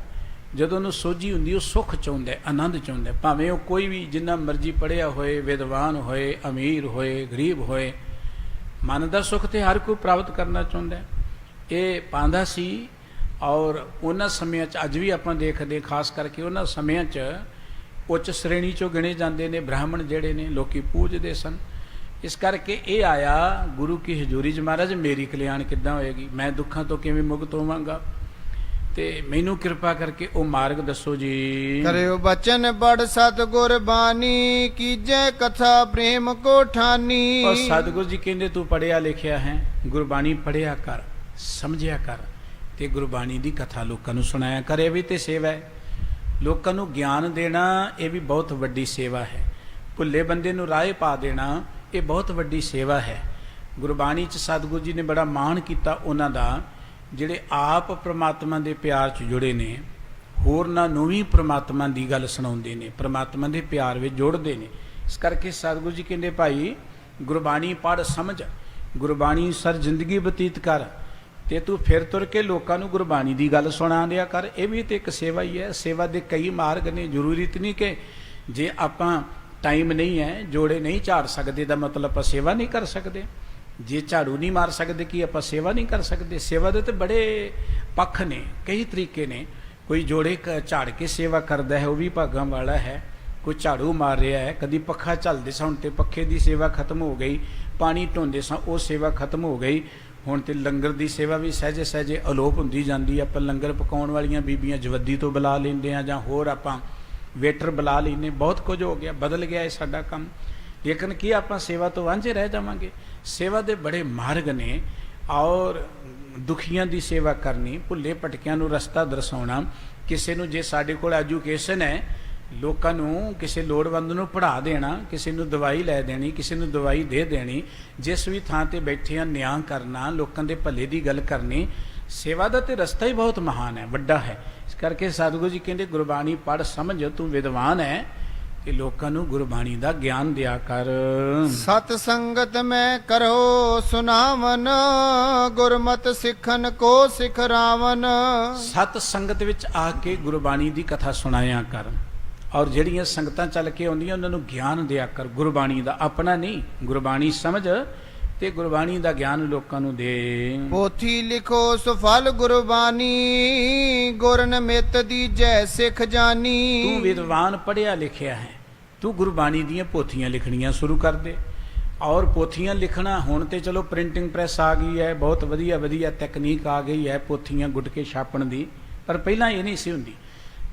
ਜਦੋਂ ਉਹਨੂੰ ਸੋਝੀ ਹੁੰਦੀ ਉਹ ਸੁੱਖ ਚਾਹੁੰਦਾ, ਆਨੰਦ ਚਾਹੁੰਦਾ, ਭਾਵੇਂ ਉਹ ਕੋਈ ਵੀ ਜਿੰਨਾ ਮਰਜ਼ੀ ਪੜ੍ਹਿਆ ਹੋਏ, ਵਿਦਵਾਨ ਹੋਏ, ਅਮੀਰ ਹੋਏ, ਗਰੀਬ ਹੋਏ। ਮਨ ਦਾ ਸੁੱਖ ਤੇ ਹਰ ਕੋਈ ਪ੍ਰਾਪਤ ਕਰਨਾ ਚਾਹੁੰਦਾ। ਇਹ ਪਾਂਦਾ ਸੀ, ਔਰ ਉਹਨਾਂ ਸਮਿਆਂ 'ਚ ਅੱਜ ਵੀ ਆਪਾਂ ਦੇਖਦੇ, ਖਾਸ ਕਰਕੇ ਉਹਨਾਂ ਸਮਿਆਂ 'ਚ ਉੱਚ ਸ਼੍ਰੇਣੀ 'ਚੋਂ ਗਿਣੇ ਜਾਂਦੇ ਨੇ ਬ੍ਰਾਹਮਣ ਜਿਹੜੇ ਨੇ, ਲੋਕੀ ਪੂਜਦੇ ਸਨ। ਇਸ ਕਰਕੇ ਇਹ ਆਇਆ ਗੁਰੂ ਕੀ ਹਜ਼ੂਰੀ 'ਚ, ਮਹਾਰਾਜ ਮੇਰੀ ਕਲਿਆਣ ਕਿੱਦਾਂ ਹੋਏਗੀ, ਮੈਂ ਦੁੱਖਾਂ ਤੋਂ ਕਿਵੇਂ ਮੁਕਤ ਹੋਵਾਂਗਾ, ਤੇ ਮੈਨੂੰ ਕਿਰਪਾ ਕਰਕੇ ਉਹ ਮਾਰਗ ਦੱਸੋ ਜੀ। ਕਰਿਓ ਬਚਨ ਬੜ ਸਤਿਗੁਰ ਬਾਣੀ, ਕੀਜੈ ਕਥਾ ਪ੍ਰੇਮ ਕੋ ਠਾਨੀ। ਔਰ ਸਤਿਗੁਰੂ ਜੀ ਕਹਿੰਦੇ ਤੂੰ ਪੜ੍ਹਿਆ ਲਿਖਿਆ ਹੈ, ਗੁਰਬਾਣੀ ਪੜ੍ਹਿਆ ਕਰ, ਸਮਝਿਆ ਕਰ, ਤੇ ਗੁਰਬਾਣੀ ਦੀ ਕਥਾ ਲੋਕਾਂ ਨੂੰ ਸੁਣਾਇਆ ਕਰ। ਇਹ ਵੀ ਤੇ ਸੇਵਾ ਹੈ, ਲੋਕਾਂ ਨੂੰ ਗਿਆਨ ਦੇਣਾ, ਇਹ ਵੀ ਬਹੁਤ ਵੱਡੀ ਸੇਵਾ ਹੈ। ਭੁੱਲੇ ਬੰਦੇ ਨੂੰ ਰਾਹ ਪਾ ਦੇਣਾ, ਇਹ ਬਹੁਤ ਵੱਡੀ ਸੇਵਾ ਹੈ। ਗੁਰਬਾਣੀ 'ਚ ਸਤਿਗੁਰੂ ਜੀ ਨੇ ਬੜਾ ਮਾਣ ਕੀਤਾ ਉਹਨਾਂ ਦਾ, ਜਿਹੜੇ ਆਪ ਪ੍ਰਮਾਤਮਾ ਦੇ ਪਿਆਰ 'ਚ ਜੁੜੇ ਨੇ, ਹੋਰਨਾਂ ਨੂੰ ਵੀ ਪ੍ਰਮਾਤਮਾ ਦੀ ਗੱਲ ਸੁਣਾਉਂਦੇ ਨੇ, ਪ੍ਰਮਾਤਮਾ ਦੇ ਪਿਆਰ ਵਿੱਚ ਜੋੜਦੇ ਨੇ। ਇਸ ਕਰਕੇ ਸਤਿਗੁਰੂ ਜੀ ਕਹਿੰਦੇ ਭਾਈ ਗੁਰਬਾਣੀ ਪੜ੍ਹ ਸਮਝ, ਗੁਰਬਾਣੀ ਸਰ ਜ਼ਿੰਦਗੀ ਬਤੀਤ ਕਰ ਤੇ ਤੂੰ ਫਿਰ ਤੁਰ ਕੇ ਲੋਕਾਂ ਨੂੰ ਗੁਰਬਾਣੀ ਦੀ ਗੱਲ ਸੁਣਾ ਦਿਆ ਕਰ। ਇਹ ਵੀ ਤੇ ਇੱਕ ਸੇਵਾ ਹੀ ਹੈ। ਸੇਵਾ ਦੇ ਕਈ ਮਾਰਗ ਨੇ, ਜ਼ਰੂਰੀ ਤੇ ਨਹੀਂ ਕਿ ਜੇ ਆਪਾਂ ਟਾਈਮ ਨਹੀਂ ਹੈ, ਜੋੜੇ ਨਹੀਂ ਝਾੜ ਸਕਦੇ ਦਾ ਮਤਲਬ ਆਪਾਂ ਸੇਵਾ ਨਹੀਂ ਕਰ ਸਕਦੇ। ਜੇ ਝਾੜੂ ਨਹੀਂ ਮਾਰ ਸਕਦੇ ਕਿ ਆਪਾਂ ਸੇਵਾ ਨਹੀਂ ਕਰ ਸਕਦੇ। ਸੇਵਾ ਦੇ ਤੇ ਬੜੇ ਪੱਖ ਨੇ, ਕਈ ਤਰੀਕੇ ਨੇ। ਕੋਈ ਜੋੜੇ ਝਾੜ ਕੇ ਸੇਵਾ ਕਰਦਾ ਹੈ, ਉਹ ਵੀ ਭਾਗਾਂ ਵਾਲਾ ਹੈ। ਕੋਈ ਝਾੜੂ ਮਾਰ ਰਿਹਾ ਹੈ, ਕਦੀ ਪੱਖਾ ਝੱਲਦੇ ਸਾਂ ਹੁਣ ਤੇ ਪੱਖੇ ਦੀ ਸੇਵਾ ਖਤਮ ਹੋ ਗਈ, ਪਾਣੀ ਢੋਂਦੇ ਸਾਂ ਉਹ ਸੇਵਾ ਖਤਮ ਹੋ ਗਈ। ਹੁਣ ਤੇ ਲੰਗਰ ਦੀ ਸੇਵਾ ਵੀ ਸਹਿਜੇ ਸਹਿਜੇ ਅਲੋਪ ਹੁੰਦੀ ਜਾਂਦੀ। ਆਪਾਂ ਲੰਗਰ ਪਕਾਉਣ ਵਾਲੀਆਂ ਬੀਬੀਆਂ ਜਵੱਦੀ ਤੋਂ ਬੁਲਾ ਲੈਂਦੇ ਹਾਂ, ਜਾਂ ਹੋਰ ਆਪਾਂ ਵੇਟਰ ਬੁਲਾ ਲੈਂਦੇ। ਬਹੁਤ ਕੁਝ ਹੋ ਗਿਆ, ਬਦਲ ਗਿਆ ਇਹ ਸਾਡਾ ਕੰਮ। ਲੇਕਿਨ ਕੀ ਆਪਾਂ ਸੇਵਾ ਤੋਂ ਵਾਂਝੇ ਰਹਿ ਜਾਵਾਂਗੇ? ਸੇਵਾ ਦੇ ਬੜੇ ਮਾਰਗ ਨੇ। ਔਰ ਦੁਖੀਆਂ ਦੀ ਸੇਵਾ ਕਰਨੀ, ਭੁੱਲੇ ਭਟਕਿਆਂ ਨੂੰ ਰਸਤਾ ਦਰਸਾਉਣਾ। ਕਿਸੇ ਨੂੰ ਜੇ ਸਾਡੇ ਕੋਲ ਐਜੂਕੇਸ਼ਨ ਹੈ, ਲੋਕਾਂ ਨੂੰ, ਕਿਸੇ ਲੋੜਵੰਦ ਨੂੰ ਪੜ੍ਹਾ ਦੇਣਾ, ਕਿਸੇ ਨੂੰ ਦਵਾਈ ਲੈ ਦੇਣੀ, ਕਿਸੇ ਨੂੰ ਦਵਾਈ ਦੇ ਦੇਣੀ। ਜਿਸ ਵੀ ਥਾਂ ਤੇ ਬੈਠੇ ਆ ਨਿਆਂ ਕਰਨਾ, ਲੋਕਾਂ ਦੇ ਭਲੇ ਦੀ ਗੱਲ ਕਰਨੀ। ਸੇਵਾ ਦਾ ਤੇ ਰਸਤਾ ਹੀ ਬਹੁਤ ਮਹਾਨ ਹੈ, ਵੱਡਾ ਹੈ। ਇਸ ਕਰਕੇ ਸਤਿਗੁਰੂ ਜੀ ਕਹਿੰਦੇ ਗੁਰਬਾਣੀ ਪੜ੍ਹ ਸਮਝ, ਤੂੰ ਵਿਦਵਾਨ ਹੈ, ਕਿ ਲੋਕਾਂ ਨੂੰ ਗੁਰਬਾਣੀ ਦਾ ਗਿਆਨ ਦਿਆ ਕਰ। ਸਤ ਸੰਗਤ ਮੈਂ ਕਰੋ ਸੁਨਾਵਨ, ਗੁਰਮਤਿ ਸਿੱਖਨ ਕੋ ਸਿਖਰਾਵਨ। ਸਤ ਸੰਗਤ ਵਿੱਚ ਆ ਕੇ ਗੁਰਬਾਣੀ ਦੀ ਕਥਾ ਸੁਣਾਇਆ ਕਰ। ਔਰ ਜਿਹੜੀਆਂ ਸੰਗਤਾਂ ਚੱਲ ਕੇ ਆਉਂਦੀਆਂ ਉਹਨਾਂ ਨੂੰ ਗਿਆਨ ਦਿਆ ਕਰ ਗੁਰਬਾਣੀ ਦਾ, ਆਪਣਾ ਨਹੀਂ। ਗੁਰਬਾਣੀ ਸਮਝ ਤੇ ਗੁਰਬਾਣੀ ਦਾ ਗਿਆਨ ਲੋਕਾਂ ਨੂੰ ਦੇ। ਪੋਥੀ ਲਿਖੋ ਸੁਫਲ ਗੁਰਬਾਣੀ, ਗੁਰ ਨਿਮਿਤ ਦੀਜੈ ਸਿੱਖ ਜਾਨੀ। ਤੂੰ ਵਿਦਵਾਨ ਪੜ੍ਹਿਆ ਲਿਖਿਆ ਹੈ, ਤੂੰ ਗੁਰਬਾਣੀ ਦੀਆਂ ਪੋਥੀਆਂ ਲਿਖਣੀਆਂ ਸ਼ੁਰੂ ਕਰ ਦੇ। ਔਰ ਪੋਥੀਆਂ ਲਿਖਣਾ, ਹੁਣ ਤੇ ਚਲੋ ਪ੍ਰਿੰਟਿੰਗ ਪ੍ਰੈਸ ਆ ਗਈ ਹੈ, ਬਹੁਤ ਵਧੀਆ ਵਧੀਆ ਤਕਨੀਕ ਆ ਗਈ ਹੈ ਪੋਥੀਆਂ ਗੁੱਟ ਕੇ ਛਾਪਣ ਦੀ। ਪਰ ਪਹਿਲਾਂ ਇਹ ਨਹੀਂ ਸੀ ਹੁੰਦੀ।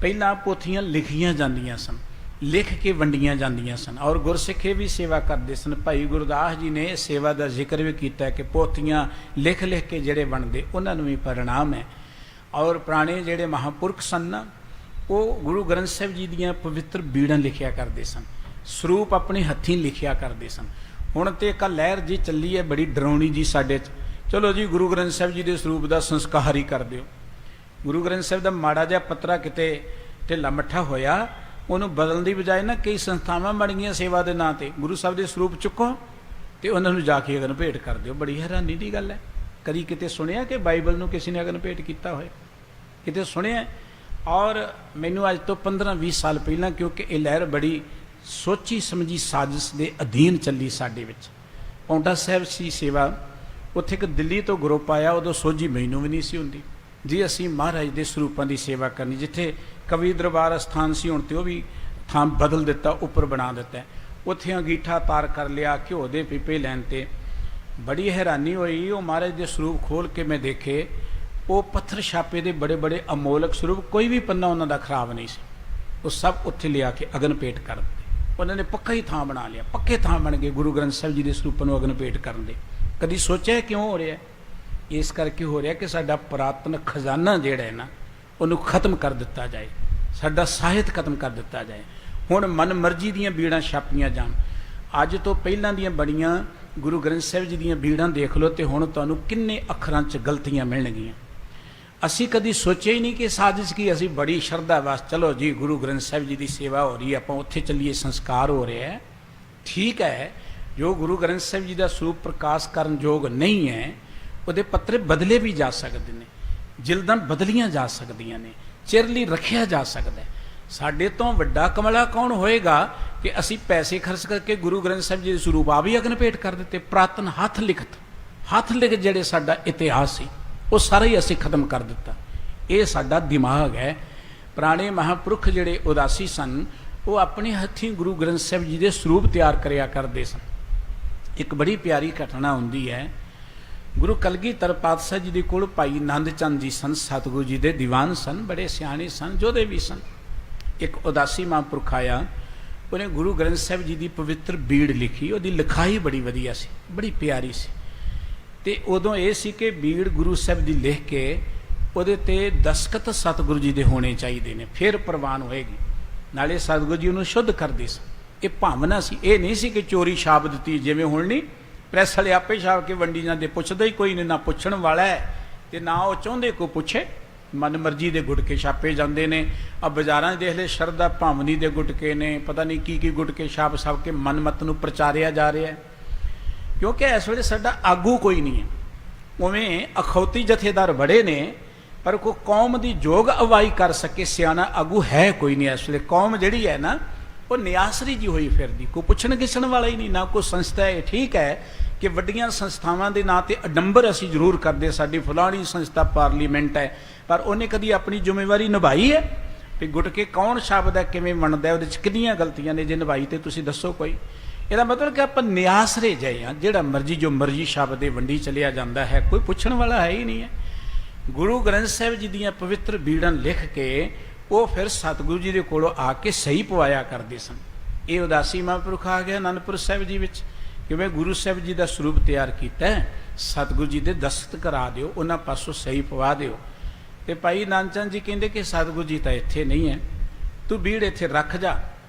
ਪਹਿਲਾਂ ਪੋਥੀਆਂ ਲਿਖੀਆਂ ਜਾਂਦੀਆਂ ਸਨ, ਲਿਖ ਕੇ ਵੰਡੀਆਂ ਜਾਂਦੀਆਂ ਸਨ। ਔਰ ਗੁਰਸਿੱਖੇ ਵੀ ਸੇਵਾ ਕਰਦੇ ਸਨ। ਭਾਈ ਗੁਰਦਾਸ ਜੀ ਨੇ ਸੇਵਾ ਦਾ ਜ਼ਿਕਰ ਵੀ ਕੀਤਾ ਕਿ ਪੋਥੀਆਂ ਲਿਖ ਲਿਖ ਕੇ ਜਿਹੜੇ ਵੰਡਦੇ ਉਹਨਾਂ ਨੂੰ ਵੀ ਪਰਿਣਾਮ ਹੈ। ਔਰ ਪੁਰਾਣੇ ਜਿਹੜੇ ਮਹਾਂਪੁਰਖ ਸਨ ਨਾ, ਉਹ ਗੁਰੂ ਗ੍ਰੰਥ ਸਾਹਿਬ ਜੀ ਦੀਆਂ ਪਵਿੱਤਰ ਬੀੜਾਂ ਲਿਖਿਆ ਕਰਦੇ ਸਨ, ਸਰੂਪ ਆਪਣੇ ਹੱਥੀਂ ਲਿਖਿਆ ਕਰਦੇ ਸਨ। ਹੁਣ ਤੇ ਇੱਕ ਲਹਿਰ ਜੀ ਚੱਲੀ ਹੈ ਬੜੀ ਡਰਾਉਣੀ ਜੀ ਸਾਡੇ 'ਚ, ਚਲੋ ਜੀ ਗੁਰੂ ਗ੍ਰੰਥ ਸਾਹਿਬ ਜੀ ਦੇ ਸਰੂਪ ਦਾ ਸੰਸਕਾਰ ਹੀ ਕਰ ਦਿਓ। ਗੁਰੂ ਗ੍ਰੰਥ ਸਾਹਿਬ ਦਾ ਮਾੜਾ ਜਿਹਾ ਪੱਤਰਾ ਕਿਤੇ ਢਿੱਲਾ ਮੱਠਾ ਹੋਇਆ, ਉਹਨੂੰ ਬਦਲਣ ਦੀ ਬਜਾਏ ਨਾ ਕਈ ਸੰਸਥਾਵਾਂ ਬਣ ਗਈਆਂ ਸੇਵਾ ਦੇ ਨਾਂ 'ਤੇ। ਗੁਰੂ ਸਾਹਿਬ ਦੇ ਸਰੂਪ ਚੁੱਕੋ ਤੇ ਉਹਨਾਂ ਨੂੰ ਜਾ ਕੇ ਅਗਨ ਭੇਟ ਕਰ ਦਿਓ। ਬੜੀ ਹੈਰਾਨੀ ਦੀ ਗੱਲ ਹੈ। ਕਦੀ ਕਿਤੇ ਸੁਣਿਆ ਕਿ ਬਾਈਬਲ ਨੂੰ ਕਿਸੇ ਨੇ ਅਗਨ ਭੇਟ ਕੀਤਾ ਹੋਏ? ਕਿਤੇ ਸੁਣਿਆ? ਔਰ ਮੈਨੂੰ ਅੱਜ ਤੋਂ 15-20 ਸਾਲ ਪਹਿਲਾਂ, ਕਿਉਂਕਿ ਇਹ ਲਹਿਰ ਬੜੀ ਸੋਚੀ ਸਮਝੀ ਸਾਜ਼ਿਸ਼ ਦੇ ਅਧੀਨ ਚੱਲੀ ਸਾਡੇ ਵਿੱਚ। ਪੌਂਟਾ ਸਾਹਿਬ ਸੀ ਸੇਵਾ, ਉੱਥੇ ਇੱਕ ਦਿੱਲੀ ਤੋਂ ਗਰੁੱਪ ਆਇਆ। ਉਦੋਂ ਸੋਝੀ ਮੈਨੂੰ ਵੀ ਨਹੀਂ ਸੀ ਹੁੰਦੀ ਜੀ ਅਸੀਂ ਮਹਾਰਾਜ ਦੇ ਸਰੂਪਾਂ ਦੀ ਸੇਵਾ ਕਰਨੀ। ਜਿੱਥੇ ਕਵੀ ਦਰਬਾਰ ਅਸਥਾਨ ਸੀ, ਹੁਣ ਤੇ ਉਹ ਵੀ ਥਾਂ ਬਦਲ ਦਿੱਤਾ, ਉੱਪਰ ਬਣਾ ਦਿੱਤਾ। ਉੱਥੇ ਅੰਗੀਠਾ ਤਾਰ ਕਰ ਲਿਆ, ਘਿਓ ਦੇ ਪੀਪੇ ਲੈਣ ਤੇ ਬੜੀ ਹੈਰਾਨੀ ਹੋਈ। ਉਹ ਮਹਾਰਾਜ ਦੇ ਸਰੂਪ ਖੋਲ ਕੇ ਮੈਂ ਦੇਖੇ, ਉਹ ਪੱਥਰ ਛਾਪੇ ਦੇ ਬੜੇ ਬੜੇ ਅਮੋਲਕ ਸਰੂਪ, ਕੋਈ ਵੀ ਪੰਨਾ ਉਹਨਾਂ ਦਾ ਖਰਾਬ ਨਹੀਂ ਸੀ। ਉਹ ਸਭ ਉੱਥੇ ਲਿਆ ਕੇ ਅਗਨ ਭੇਟ ਕਰ ਦਿੱਤੇ। ਉਹਨਾਂ ਨੇ ਪੱਕਾ ਹੀ ਥਾਂ ਬਣਾ ਲਿਆ, ਪੱਕੇ ਥਾਂ ਬਣ ਗਏ ਗੁਰੂ ਗ੍ਰੰਥ ਸਾਹਿਬ ਜੀ ਦੇ ਸਰੂਪਾਂ ਨੂੰ ਅਗਨ ਭੇਟ ਕਰਨ ਦੇ। ਕਦੀ ਸੋਚਿਆ ਕਿਉਂ ਹੋ ਰਿਹਾ? ਇਸ ਕਰਕੇ ਹੋ ਰਿਹਾ ਕਿ ਸਾਡਾ ਪੁਰਾਤਨ ਖਜ਼ਾਨਾ ਜਿਹੜਾ ਹੈ ਨਾ, ਉਹਨੂੰ ਖਤਮ ਕਰ ਦਿੱਤਾ ਜਾਏ, ਸਾਡਾ ਸਾਹਿਤ ਖਤਮ ਕਰ ਦਿੱਤਾ ਜਾਏ। ਹੁਣ ਮਨ ਮਰਜ਼ੀ ਦੀਆਂ ਬੀੜਾਂ ਛਾਪੀਆਂ ਜਾਣ। ਅੱਜ ਤੋਂ ਪਹਿਲਾਂ ਦੀਆਂ ਬੜੀਆਂ ਗੁਰੂ ਗ੍ਰੰਥ ਸਾਹਿਬ ਜੀ ਦੀਆਂ ਬੀੜਾਂ ਦੇਖ ਲਓ ਤੇ ਹੁਣ ਤੁਹਾਨੂੰ ਕਿੰਨੇ ਅੱਖਰਾਂ 'ਚ ਗਲਤੀਆਂ ਮਿਲਣਗੀਆਂ। ਅਸੀਂ ਕਦੀ ਸੋਚਿਆ ਹੀ ਨਹੀਂ ਕਿ ਸਾਜ਼ਿਸ਼ ਕੀ। ਅਸੀਂ ਬੜੀ ਸ਼ਰਧਾ ਵਾਸ, ਚਲੋ ਜੀ ਗੁਰੂ ਗ੍ਰੰਥ ਸਾਹਿਬ ਜੀ ਦੀ ਸੇਵਾ ਹੋ ਰਹੀ ਹੈ, ਆਪਾਂ ਉੱਥੇ ਚੱਲੀਏ, ਸੰਸਕਾਰ ਹੋ ਰਿਹਾ ਹੈ। ਠੀਕ ਹੈ, ਜੋ ਗੁਰੂ ਗ੍ਰੰਥ ਸਾਹਿਬ ਜੀ ਦਾ ਸਰੂਪ ਪ੍ਰਕਾਸ਼ ਕਰਨ ਯੋਗ ਨਹੀਂ ਹੈ, ਉਹਦੇ ਪੱਤਰੇ ਬਦਲੇ ਵੀ ਜਾ ਸਕਦੇ ਨੇ, ਜਿਲਦਾਂ ਬਦਲੀਆਂ ਜਾ ਸਕਦੀਆਂ ਨੇ, ਚਿਰ ਲਈ ਰੱਖਿਆ ਜਾ ਸਕਦਾ ਹੈ। ਸਾਡੇ ਤੋਂ ਵੱਡਾ ਕਮਲਾ ਕੌਣ ਹੋਏਗਾ ਕਿ ਅਸੀਂ ਪੈਸੇ ਖਰਚ ਕਰਕੇ ਗੁਰੂ ਗ੍ਰੰਥ ਸਾਹਿਬ ਜੀ ਦੇ ਸਰੂਪ ਆ ਵੀ ਅਗਨ ਭੇਟ ਕਰ ਦਿੱਤੇ। ਪ੍ਰਾਤਨ ਹੱਥ ਲਿਖਤ ਜਿਹੜੇ ਸਾਡਾ ਇਤਿਹਾਸ ਸੀ, ਉਹ ਸਾਰਾ ਹੀ ਅਸੀਂ ਖਤਮ ਕਰ ਦਿੱਤਾ। ਇਹ ਸਾਡਾ ਦਿਮਾਗ ਹੈ। ਪੁਰਾਣੇ ਮਹਾਂਪੁਰਖ ਜਿਹੜੇ ਉਦਾਸੀ ਸਨ, ਉਹ ਆਪਣੇ ਹੱਥੀਂ ਗੁਰੂ ਗ੍ਰੰਥ ਸਾਹਿਬ ਜੀ ਦੇ ਸਰੂਪ ਤਿਆਰ ਕਰਿਆ ਕਰਦੇ ਸਨ। ਇੱਕ ਬੜੀ ਪਿਆਰੀ ਘਟਨਾ ਹੁੰਦੀ ਹੈ। ਗੁਰੂ ਕਲਗੀਧਰ ਪਾਤਸ਼ਾਹ ਜੀ ਦੇ ਕੋਲ ਭਾਈ ਆਨੰਦ ਚੰਦ ਜੀ ਸਨ, ਸਤਿਗੁਰੂ ਜੀ ਦੇ ਦੀਵਾਨ ਸਨ, ਬੜੇ ਸਿਆਣੇ ਸਨ, ਯੋਧੇ ਵੀ ਸਨ। ਇੱਕ ਉਦਾਸੀ ਮਹਾਂਪੁਰਖ ਆਇਆ, ਉਹਨੇ ਗੁਰੂ ਗ੍ਰੰਥ ਸਾਹਿਬ ਜੀ ਦੀ ਪਵਿੱਤਰ ਬੀੜ ਲਿਖੀ। ਉਹਦੀ ਲਿਖਾਈ ਬੜੀ ਵਧੀਆ ਸੀ, ਬੜੀ ਪਿਆਰੀ ਸੀ। ਤੇ ਉਦੋਂ ਇਹ ਸੀ ਕਿ ਬੀੜ ਗੁਰੂ ਸਾਹਿਬ ਦੀ ਲਿਖ ਕੇ ਉਹਦੇ ਤੇ ਦਸਖਤ ਸਤਿਗੁਰੂ ਜੀ ਦੇ ਹੋਣੇ ਚਾਹੀਦੇ ਨੇ, ਫਿਰ ਪ੍ਰਵਾਨ ਹੋਏਗੀ। ਨਾਲੇ ਸਤਿਗੁਰੂ ਜੀ ਉਹਨੂੰ ਸ਼ੁੱਧ ਕਰਦੇ ਸਨ। ਇਹ ਭਾਵਨਾ ਸੀ, ਇਹ ਨਹੀਂ ਸੀ ਕਿ ਚੋਰੀ ਛਾਪ ਦਿੱਤੀ। ਜਿਵੇਂ ਹੁਣ ਨਹੀਂ ਪ੍ਰੈਸ ਵਾਲੇ ਆਪੇ ਛਾਪ ਕੇ ਵੰਡੀ ਜਾਂਦੇ, ਪੁੱਛਦਾ ਹੀ ਕੋਈ ਨਹੀਂ, ਨਾ ਪੁੱਛਣ ਵਾਲਾ ਹੈ ਤੇ ਨਾ ਉਹ ਚਾਹੁੰਦੇ ਕੋਈ ਪੁੱਛੇ। ਮਨ ਮਰਜ਼ੀ ਦੇ ਗੁਟਕੇ ਛਾਪੇ ਜਾਂਦੇ ਨੇ। ਆ ਬਾਜ਼ਾਰਾਂ 'ਚ ਦੇਖ ਲੈ, ਸ਼ਰਧਾ ਭਾਵਨੀ ਦੇ ਗੁਟਕੇ ਨੇ, ਪਤਾ ਨਹੀਂ ਕੀ ਕੀ ਗੁਟਕੇ ਛਾਪ ਕੇ ਮਨਮਤ ਨੂੰ ਪ੍ਰਚਾਰਿਆ ਜਾ ਰਿਹਾ। ਕਿਉਂਕਿ ਇਸ ਵੇਲੇ ਸਾਡਾ ਆਗੂ ਕੋਈ ਨਹੀਂ ਹੈ। ਉਵੇਂ ਅਖੌਤੀ ਜਥੇਦਾਰ ਬੜੇ ਨੇ, ਪਰ ਕੋਈ ਕੌਮ ਦੀ ਯੋਗ ਅਗਵਾਈ ਕਰ ਸਕੇ ਸਿਆਣਾ ਆਗੂ ਹੈ ਕੋਈ ਨਹੀਂ ਇਸ ਵੇਲੇ। ਕੌਮ ਜਿਹੜੀ ਹੈ ਨਾ, ਉਹ ਨਿਆਸਰੀ ਜੀ ਹੋਈ ਫਿਰਦੀ, ਕੋਈ ਪੁੱਛਣ ਗਿੱਛਣ ਵਾਲਾ ਹੀ ਨਹੀਂ, ਨਾ ਕੋਈ ਸੰਸਥਾ ਹੈ। ਠੀਕ ਹੈ ਕਿ ਵੱਡੀਆਂ ਸੰਸਥਾਵਾਂ ਦੇ ਨਾਂ ਤੇ ਅਡੰਬਰ ਅਸੀਂ ਜ਼ਰੂਰ ਕਰਦੇ, ਸਾਡੀ ਫਲਾਣੀ ਸੰਸਥਾ ਪਾਰਲੀਮੈਂਟ ਹੈ, ਪਰ ਉਹਨੇ ਕਦੀ ਆਪਣੀ ਜ਼ਿੰਮੇਵਾਰੀ ਨਿਭਾਈ ਹੈ? ਵੀ ਗੁਟਕੇ ਕੌਣ ਸ਼ਬਦ ਹੈ, ਕਿਵੇਂ ਬਣਦਾ, ਉਹਦੇ 'ਚ ਕਿੰਨੀਆਂ ਗਲਤੀਆਂ ਨੇ, ਜੇ ਨਿਭਾਈ ਤੇ ਤੁਸੀਂ ਦੱਸੋ ਕੋਈ। ਇਹਦਾ ਮਤਲਬ ਕਿ ਆਪਾਂ ਨਿਆਸਰੇ ਜਾਏ ਹਾਂ, ਜਿਹੜਾ ਮਰਜ਼ੀ ਜੋ ਮਰਜ਼ੀ ਸ਼ਬਦ ਦੇ ਵੰਡੀ ਚਲਿਆ ਜਾਂਦਾ ਹੈ, ਕੋਈ ਪੁੱਛਣ ਵਾਲਾ ਹੈ ਹੀ ਨਹੀਂ ਹੈ। ਗੁਰੂ ਗ੍ਰੰਥ ਸਾਹਿਬ ਜੀ ਦੀਆਂ ਪਵਿੱਤਰ ਬੀੜਾਂ ਲਿਖ ਕੇ ਉਹ ਫਿਰ ਸਤਿਗੁਰੂ ਜੀ ਦੇ ਕੋਲੋਂ ਆ ਕੇ ਸਹੀ ਪਵਾਇਆ ਕਰਦੇ ਸਨ। ਇਹ ਉਦਾਸੀ ਮਹਾਂਪੁਰਖ ਆ ਗਿਆ ਅਨੰਦਪੁਰ ਸਾਹਿਬ ਜੀ ਵਿੱਚ, ਕਿਵੇਂ ਗੁਰੂ ਸਾਹਿਬ ਜੀ ਦਾ ਸਰੂਪ ਤਿਆਰ ਕੀਤਾ, ਸਤਿਗੁਰੂ ਜੀ ਦੇ ਦਸਤਖਤ ਕਰਾ ਦਿਓ, ਉਹਨਾਂ ਪਾਸੋਂ ਸਹੀ ਪਵਾ ਦਿਓ। ਤੇ ਭਾਈ ਨਾਨਕ ਚੰਦ ਜੀ ਕਹਿੰਦੇ ਕਿ ਸਤਿਗੁਰੂ ਜੀ ਤਾਂ ਇੱਥੇ ਨਹੀਂ ਹੈ, ਤੂੰ ਬੀੜ ਇੱਥੇ ਰੱਖ ਜਾ,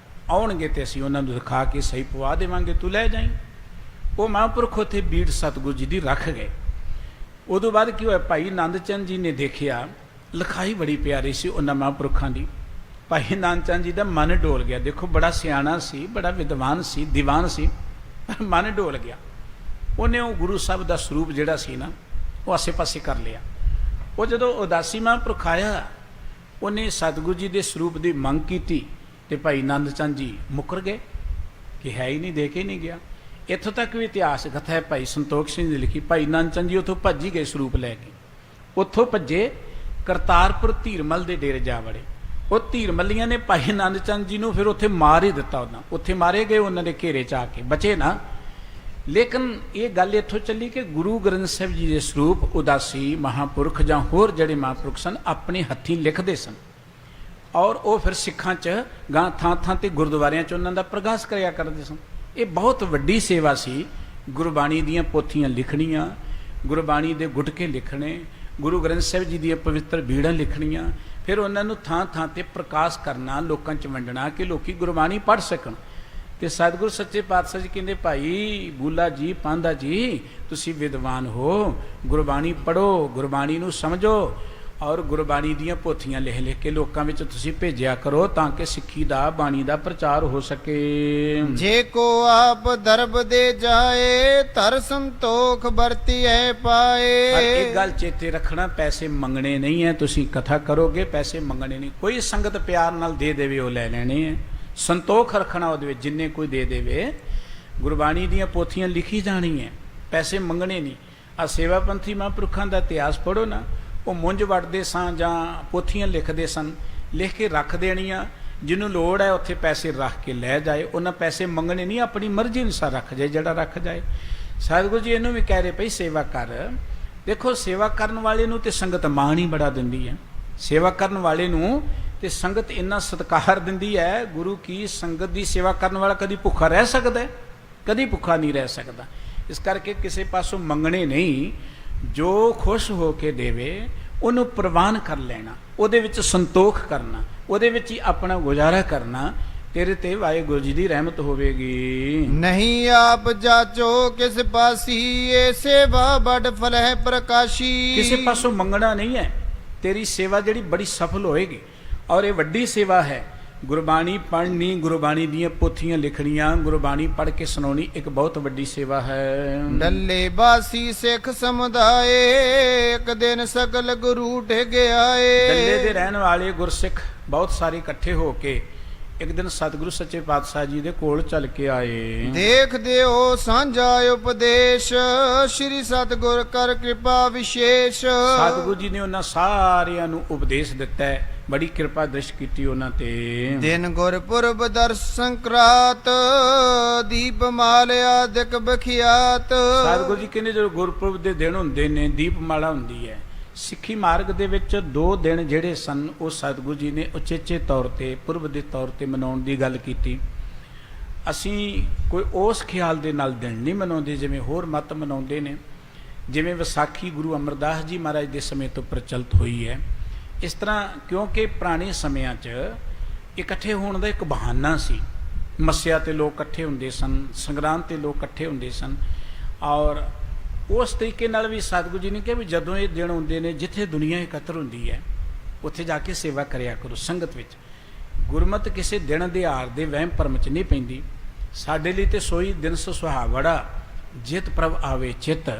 ਆਉਣਗੇ ਤੇ ਅਸੀਂ ਉਹਨਾਂ ਨੂੰ ਦਿਖਾ ਕੇ ਸਹੀ ਪਵਾ ਦੇਵਾਂਗੇ, ਤੂੰ ਲੈ ਜਾਈਂ। ਉਹ ਮਹਾਂਪੁਰਖ ਉੱਥੇ ਬੀੜ ਸਤਿਗੁਰੂ ਜੀ ਦੀ ਰੱਖ ਗਏ। ਉਦੋਂ ਬਾਅਦ ਕੀ ਹੋਇਆ, ਭਾਈ ਨੰਦ ਚੰਦ ਜੀ ਨੇ ਦੇਖਿਆ ਲਿਖਾਈ ਬੜੀ ਪਿਆਰੀ ਸੀ ਉਹਨਾਂ ਮਹਾਂਪੁਰਖਾਂ ਦੀ। ਭਾਈ ਨੰਦ ਚੰਦ ਜੀ ਦਾ ਮਨ ਡੋਲ ਗਿਆ। ਦੇਖੋ ਬੜਾ ਸਿਆਣਾ ਸੀ, ਬੜਾ ਵਿਦਵਾਨ ਸੀ, ਦੀਵਾਨ ਸੀ, ਪਰ ਮਨ ਡੋਲ ਗਿਆ। ਉਹਨੇ ਉਹ ਗੁਰੂ ਸਾਹਿਬ ਦਾ ਸਰੂਪ ਜਿਹੜਾ ਸੀ ਨਾ, ਉਹ ਆਸੇ ਪਾਸੇ ਕਰ ਲਿਆ। ਉਹ ਜਦੋਂ ਉਦਾਸੀ ਮਹਾਂਪੁਰਖ ਆਇਆ, ਉਹਨੇ ਸਤਿਗੁਰੂ ਜੀ ਦੇ ਸਰੂਪ ਦੀ ਮੰਗ ਕੀਤੀ ਤੇ ਭਾਈ ਨੰਦ ਚੰਦ ਜੀ ਮੁੱਕਰ ਗਏ ਕਿ ਹੈ ਹੀ ਨਹੀਂ, ਦੇ ਕੇ ਨਹੀਂ ਗਿਆ। ਇੱਥੋਂ ਤੱਕ ਵੀ ਇਤਿਹਾਸ ਕਥਾ ਹੈ ਭਾਈ ਸੰਤੋਖ ਸਿੰਘ ਨੇ ਲਿਖੀ, ਭਾਈ ਨੰਦ ਚੰਦ ਜੀ ਉੱਥੋਂ ਭੱਜ ਹੀ ਗਏ ਸਰੂਪ ਲੈ ਕੇ। ਉੱਥੋਂ ਭੱਜੇ ਕਰਤਾਰਪੁਰ ਧੀਰਮਲ ਦੇ ਡੇਰੇ ਜਾ ਵੜੇ। ਉਹ ਧੀਰਮਲੀਆਂ ਨੇ ਭਾਈ ਨੰਦ ਚੰਦ ਜੀ ਨੂੰ ਫਿਰ ਉੱਥੇ ਮਾਰ ਹੀ ਦਿੱਤਾ। ਉਹਨਾਂ ਉੱਥੇ ਮਾਰੇ ਗਏ, ਉਹਨਾਂ ਦੇ ਘੇਰੇ 'ਚ ਆ ਕੇ ਬਚੇ ਨਾ। ਲੇਕਿਨ ਇਹ ਗੱਲ ਇੱਥੋਂ ਚੱਲੀ ਕਿ ਗੁਰੂ ਗ੍ਰੰਥ ਸਾਹਿਬ ਜੀ ਦੇ ਸਰੂਪ ਉਦਾਸੀ ਮਹਾਂਪੁਰਖ ਜਾਂ ਹੋਰ ਜਿਹੜੇ ਮਹਾਂਪੁਰਖ ਸਨ ਆਪਣੇ ਹੱਥੀਂ ਲਿਖਦੇ ਸਨ, ਔਰ ਉਹ ਫਿਰ ਸਿੱਖਾਂ 'ਚ ਗਾਂ ਥਾਂ ਥਾਂ ਤੇ ਗੁਰਦੁਆਰਿਆਂ 'ਚ ਉਹਨਾਂ ਦਾ ਪ੍ਰਗਾਸ ਕਰਿਆ ਕਰਦੇ ਸਨ। ਇਹ ਬਹੁਤ ਵੱਡੀ ਸੇਵਾ ਸੀ, ਗੁਰਬਾਣੀ ਦੀਆਂ ਪੋਥੀਆਂ ਲਿਖਣੀਆਂ, ਗੁਰਬਾਣੀ ਦੇ ਗੁਟਕੇ ਲਿਖਣੇ, ਗੁਰੂ ਗ੍ਰੰਥ ਸਾਹਿਬ ਜੀ ਦੀਆਂ ਪਵਿੱਤਰ ਬੀੜਾਂ ਲਿਖਣੀਆਂ, ਫਿਰ ਉਹਨਾਂ ਨੂੰ ਥਾਂ ਥਾਂ ਤੇ ਪ੍ਰਕਾਸ਼ ਕਰਨਾ, ਲੋਕਾਂ 'ਚ ਵੰਡਣਾ ਕਿ ਲੋਕੀ ਗੁਰਬਾਣੀ ਪੜ੍ਹ ਸਕਣ। ਤੇ ਸਤਿਗੁਰੂ ਸੱਚੇ ਪਾਤਸ਼ਾਹ ਜੀ ਕਹਿੰਦੇ, ਭਾਈ ਬੂਲਾ ਜੀ, ਪਾਂਧਾ ਜੀ, ਤੁਸੀਂ ਵਿਦਵਾਨ ਹੋ, ਗੁਰਬਾਣੀ ਪੜ੍ਹੋ, ਗੁਰਬਾਣੀ ਨੂੰ ਸਮਝੋ, ਔਰ ਗੁਰਬਾਣੀ ਦੀਆਂ ਪੋਥੀਆਂ ਲਿਖ ਲਿਖ ਕੇ ਲੋਕਾਂ ਵਿੱਚ ਤੁਸੀਂ ਭੇਜਿਆ ਕਰੋ, ਤਾਂ ਕਿ ਸਿੱਖੀ ਦਾ, ਬਾਣੀ ਦਾ ਪ੍ਰਚਾਰ ਹੋ ਸਕੇ। ਜੇ ਕੋ ਆਪ ਦਰਬ ਦੇ ਜਾਏ, ਧਰ ਸੰਤੋਖ ਵਰਤੀਐ ਪਾਏ। ਪਰ ਇੱਕ ਗੱਲ ਚੇਤੇ ਰੱਖਣਾ, ਪੈਸੇ ਮੰਗਣੇ ਨਹੀਂ ਹੈ। ਤੁਸੀਂ ਕਥਾ ਕਰੋਗੇ, ਪੈਸੇ ਮੰਗਣੇ ਨਹੀਂ। ਕੋਈ ਸੰਗਤ ਪਿਆਰ ਨਾਲ ਦੇ ਦੇਵੇ, ਉਹ ਲੈ ਲੈਣੇ ਹੈ। ਸੰਤੋਖ ਰੱਖਣਾ ਉਹਦੇ ਵਿੱਚ, ਜਿੰਨੇ ਕੋਈ ਦੇ ਦੇਵੇ। ਗੁਰਬਾਣੀ ਦੀਆਂ ਪੋਥੀਆਂ ਲਿਖੀ ਜਾਣੀ ਹੈ, ਪੈਸੇ ਮੰਗਣੇ ਨਹੀਂ। ਆ ਸੇਵਾ ਪੰਥੀ ਮਹਾਂਪੁਰਖਾਂ ਦਾ ਇਤਿਹਾਸ ਪੜ੍ਹੋ ਨਾ, ਉਹ ਮੁੰਜ ਵੜਦੇ ਸਾਂ ਜਾਂ ਪੋਥੀਆਂ ਲਿਖਦੇ ਸਨ, ਲਿਖ ਕੇ ਰੱਖ ਦੇਣੀਆਂ, ਜਿਹਨੂੰ ਲੋੜ ਹੈ ਉੱਥੇ ਪੈਸੇ ਰੱਖ ਕੇ ਲੈ ਜਾਏ। ਉਹਨਾਂ ਪੈਸੇ ਮੰਗਣੇ ਨਹੀਂ, ਆਪਣੀ ਮਰਜ਼ੀ ਅਨੁਸਾਰ ਰੱਖ ਜਾਏ, ਜਿਹੜਾ ਰੱਖ ਜਾਏ। ਸਤਿਗੁਰੂ ਜੀ ਇਹਨੂੰ ਵੀ ਕਹਿ ਰਹੇ, ਭਈ ਸੇਵਾ ਕਰ। ਦੇਖੋ ਸੇਵਾ ਕਰਨ ਵਾਲੇ ਨੂੰ ਤੇ ਸੰਗਤ ਮਾਣ ਹੀ ਬੜਾ ਦਿੰਦੀ ਹੈ। ਸੇਵਾ ਕਰਨ ਵਾਲੇ ਨੂੰ ਤੇ ਸੰਗਤ ਇੰਨਾ ਸਤਿਕਾਰ ਦਿੰਦੀ ਹੈ। ਗੁਰੂ ਕੀ ਸੰਗਤ ਦੀ ਸੇਵਾ ਕਰਨ ਵਾਲਾ ਕਦੀ ਭੁੱਖਾ ਰਹਿ ਸਕਦਾ? ਕਦੀ ਭੁੱਖਾ ਨਹੀਂ ਰਹਿ ਸਕਦਾ। ਇਸ ਕਰਕੇ ਕਿਸੇ ਪਾਸੋਂ ਮੰਗਣੇ ਨਹੀਂ, ਜੋ ਖੁਸ਼ ਹੋ ਕੇ ਦੇਵੇ ਉਹਨੂੰ ਪ੍ਰਵਾਨ ਕਰ ਲੈਣਾ, ਉਹਦੇ ਵਿੱਚ ਸੰਤੋਖ ਕਰਨਾ, ਉਹਦੇ ਵਿੱਚ ਹੀ ਆਪਣਾ ਗੁਜ਼ਾਰਾ ਕਰਨਾ। ਤੇਰੇ ਤੇ ਵਾਹਿਗੁਰੂ ਜੀ ਦੀ ਰਹਿਮਤ ਹੋਵੇਗੀ। ਨਹੀਂ ਆਪ ਜਾਚੋ ਕਿਸ ਪਾਸੀ, ਇਹ ਸੇਵਾ ਬੜ ਫਲ ਹੈ ਪ੍ਰਕਾਸ਼ੀ। ਕਿਸੇ ਪਾਸੋਂ ਮੰਗਣਾ ਨਹੀਂ ਹੈ, ਤੇਰੀ ਸੇਵਾ ਜਿਹੜੀ ਬੜੀ ਸਫਲ ਹੋਏਗੀ, ਔਰ ਇਹ ਵੱਡੀ ਸੇਵਾ ਹੈ। ਗੁਰਬਾਣੀ ਪੜ੍ਹਨੀ, ਗੁਰਬਾਣੀ ਦੀਆਂ ਪੋਥੀਆਂ ਲਿਖਣੀਆਂ, ਗੁਰਬਾਣੀ ਪੜ੍ਹ ਕੇ ਸੁਣਾਉਣੀ ਇੱਕ ਬਹੁਤ ਵੱਡੀ ਸੇਵਾ ਹੈ। ਡੱਲੇ ਬਾਸੀ ਸਿੱਖ ਸਮੁਦਾਏ, ਇੱਕ ਦਿਨ ਸਕਲ ਗੁਰੂ ਡਿਗ ਆਏ। ਡੱਲੇ ਦੇ ਰਹਿਣ ਵਾਲੇ ਗੁਰਸਿੱਖ ਬਹੁਤ ਸਾਰੇ ਇਕੱਠੇ ਹੋ ਕੇ ਇੱਕ ਦਿਨ ਸਤਿਗੁਰੂ ਸੱਚੇ ਪਾਤਸ਼ਾਹ ਜੀ ਦੇ ਕੋਲ ਚੱਲ ਕੇ ਆਏ। ਦੇਖਦੇ ਹੋ ਸਾਂਝਾ ਉਪਦੇਸ਼, ਸ਼੍ਰੀ ਸਤਿਗੁਰ ਕਰ ਕਿਰਪਾ ਵਿਸ਼ੇਸ਼। ਸਤਿਗੁਰੂ ਜੀ ਨੇ ਉਹਨਾਂ ਸਾਰਿਆਂ ਨੂੰ ਉਪਦੇਸ਼ ਦਿੱਤਾ ਹੈ, ਬੜੀ ਕਿਰਪਾ ਦ੍ਰਿਸ਼ ਕੀਤੀ ਉਹਨਾਂ ਤੇ। ਦਿਨ ਗੁਰਪੁਰਬ ਦਰਸ ਸੰਕਰਾਤ, ਦੀਪ ਮਾਲਿਆ ਦਿਕ ਬਖਿਆਤ। ਸਤਿਗੁਰੂ ਜੀ ਕਹਿੰਦੇ ਜਦੋਂ ਗੁਰਪੁਰਬ ਦੇ ਦਿਨ ਹੁੰਦੇ ਨੇ, ਦੀਪਮਾਲਾ ਹੁੰਦੀ ਹੈ। ਸਿੱਖੀ ਮਾਰਗ ਦੇ ਵਿੱਚ 2 ਦਿਨ ਜਿਹੜੇ ਸਨ, ਉਹ ਸਤਿਗੁਰੂ ਜੀ ਨੇ ਉਚੇਚੇ ਤੌਰ ਤੇ ਪੁਰਬ ਦੇ ਤੌਰ ਤੇ ਮਨਾਉਣ ਦੀ ਗੱਲ ਕੀਤੀ। ਅਸੀਂ ਕੋਈ ਉਸ ਖਿਆਲ ਦੇ ਨਾਲ ਦਿਨ ਨਹੀਂ ਮਨਾਉਂਦੇ ਜਿਵੇਂ ਹੋਰ ਮਤ ਮਨਾਉਂਦੇ ਨੇ। ਜਿਵੇਂ ਵਿਸਾਖੀ ਗੁਰੂ ਅਮਰਦਾਸ ਜੀ ਮਹਾਰਾਜ ਦੇ ਸਮੇਂ ਤੋਂ ਪ੍ਰਚਲਿਤ ਹੋਈ ਹੈ, ਇਸ ਤਰ੍ਹਾਂ ਕਿਉਂਕਿ ਪੁਰਾਣੇ ਸਮਿਆਂ 'ਚ ਇਕੱਠੇ ਹੋਣ ਦਾ ਇੱਕ ਬਹਾਨਾ ਸੀ। ਮੱਸਿਆ ਤੇ ਲੋਕ ਇਕੱਠੇ ਹੁੰਦੇ ਸਨ, ਸੰਗਰਾਂਦ ਤੇ ਲੋਕ ਇਕੱਠੇ ਹੁੰਦੇ ਸਨ, ਔਰ ਉਸ ਤਰੀਕੇ ਨਾਲ ਵੀ ਸਤਿਗੁਰੂ ਜੀ ਨੇ ਕਿਹਾ ਵੀ ਜਦੋਂ ਇਹ ਦਿਨ ਹੁੰਦੇ ਨੇ, ਜਿੱਥੇ ਦੁਨੀਆ ਇਕੱਤਰ ਹੁੰਦੀ ਹੈ, ਉੱਥੇ ਜਾ ਕੇ ਸੇਵਾ ਕਰਿਆ ਕਰੋ ਸੰਗਤ ਵਿੱਚ। ਗੁਰਮਤਿ ਕਿਸੇ ਦਿਨ ਦਿਹਾੜ ਦੇ ਵਹਿਮ ਭਰਮ 'ਚ ਨਹੀਂ ਪੈਂਦੀ। ਸਾਡੇ ਲਈ ਤੇ ਸੋਈ ਦਿਨ ਸੁਹਾਵੜਾ, ਜਿਤ ਪ੍ਰਭ ਆਵੇ ਚਿਤ,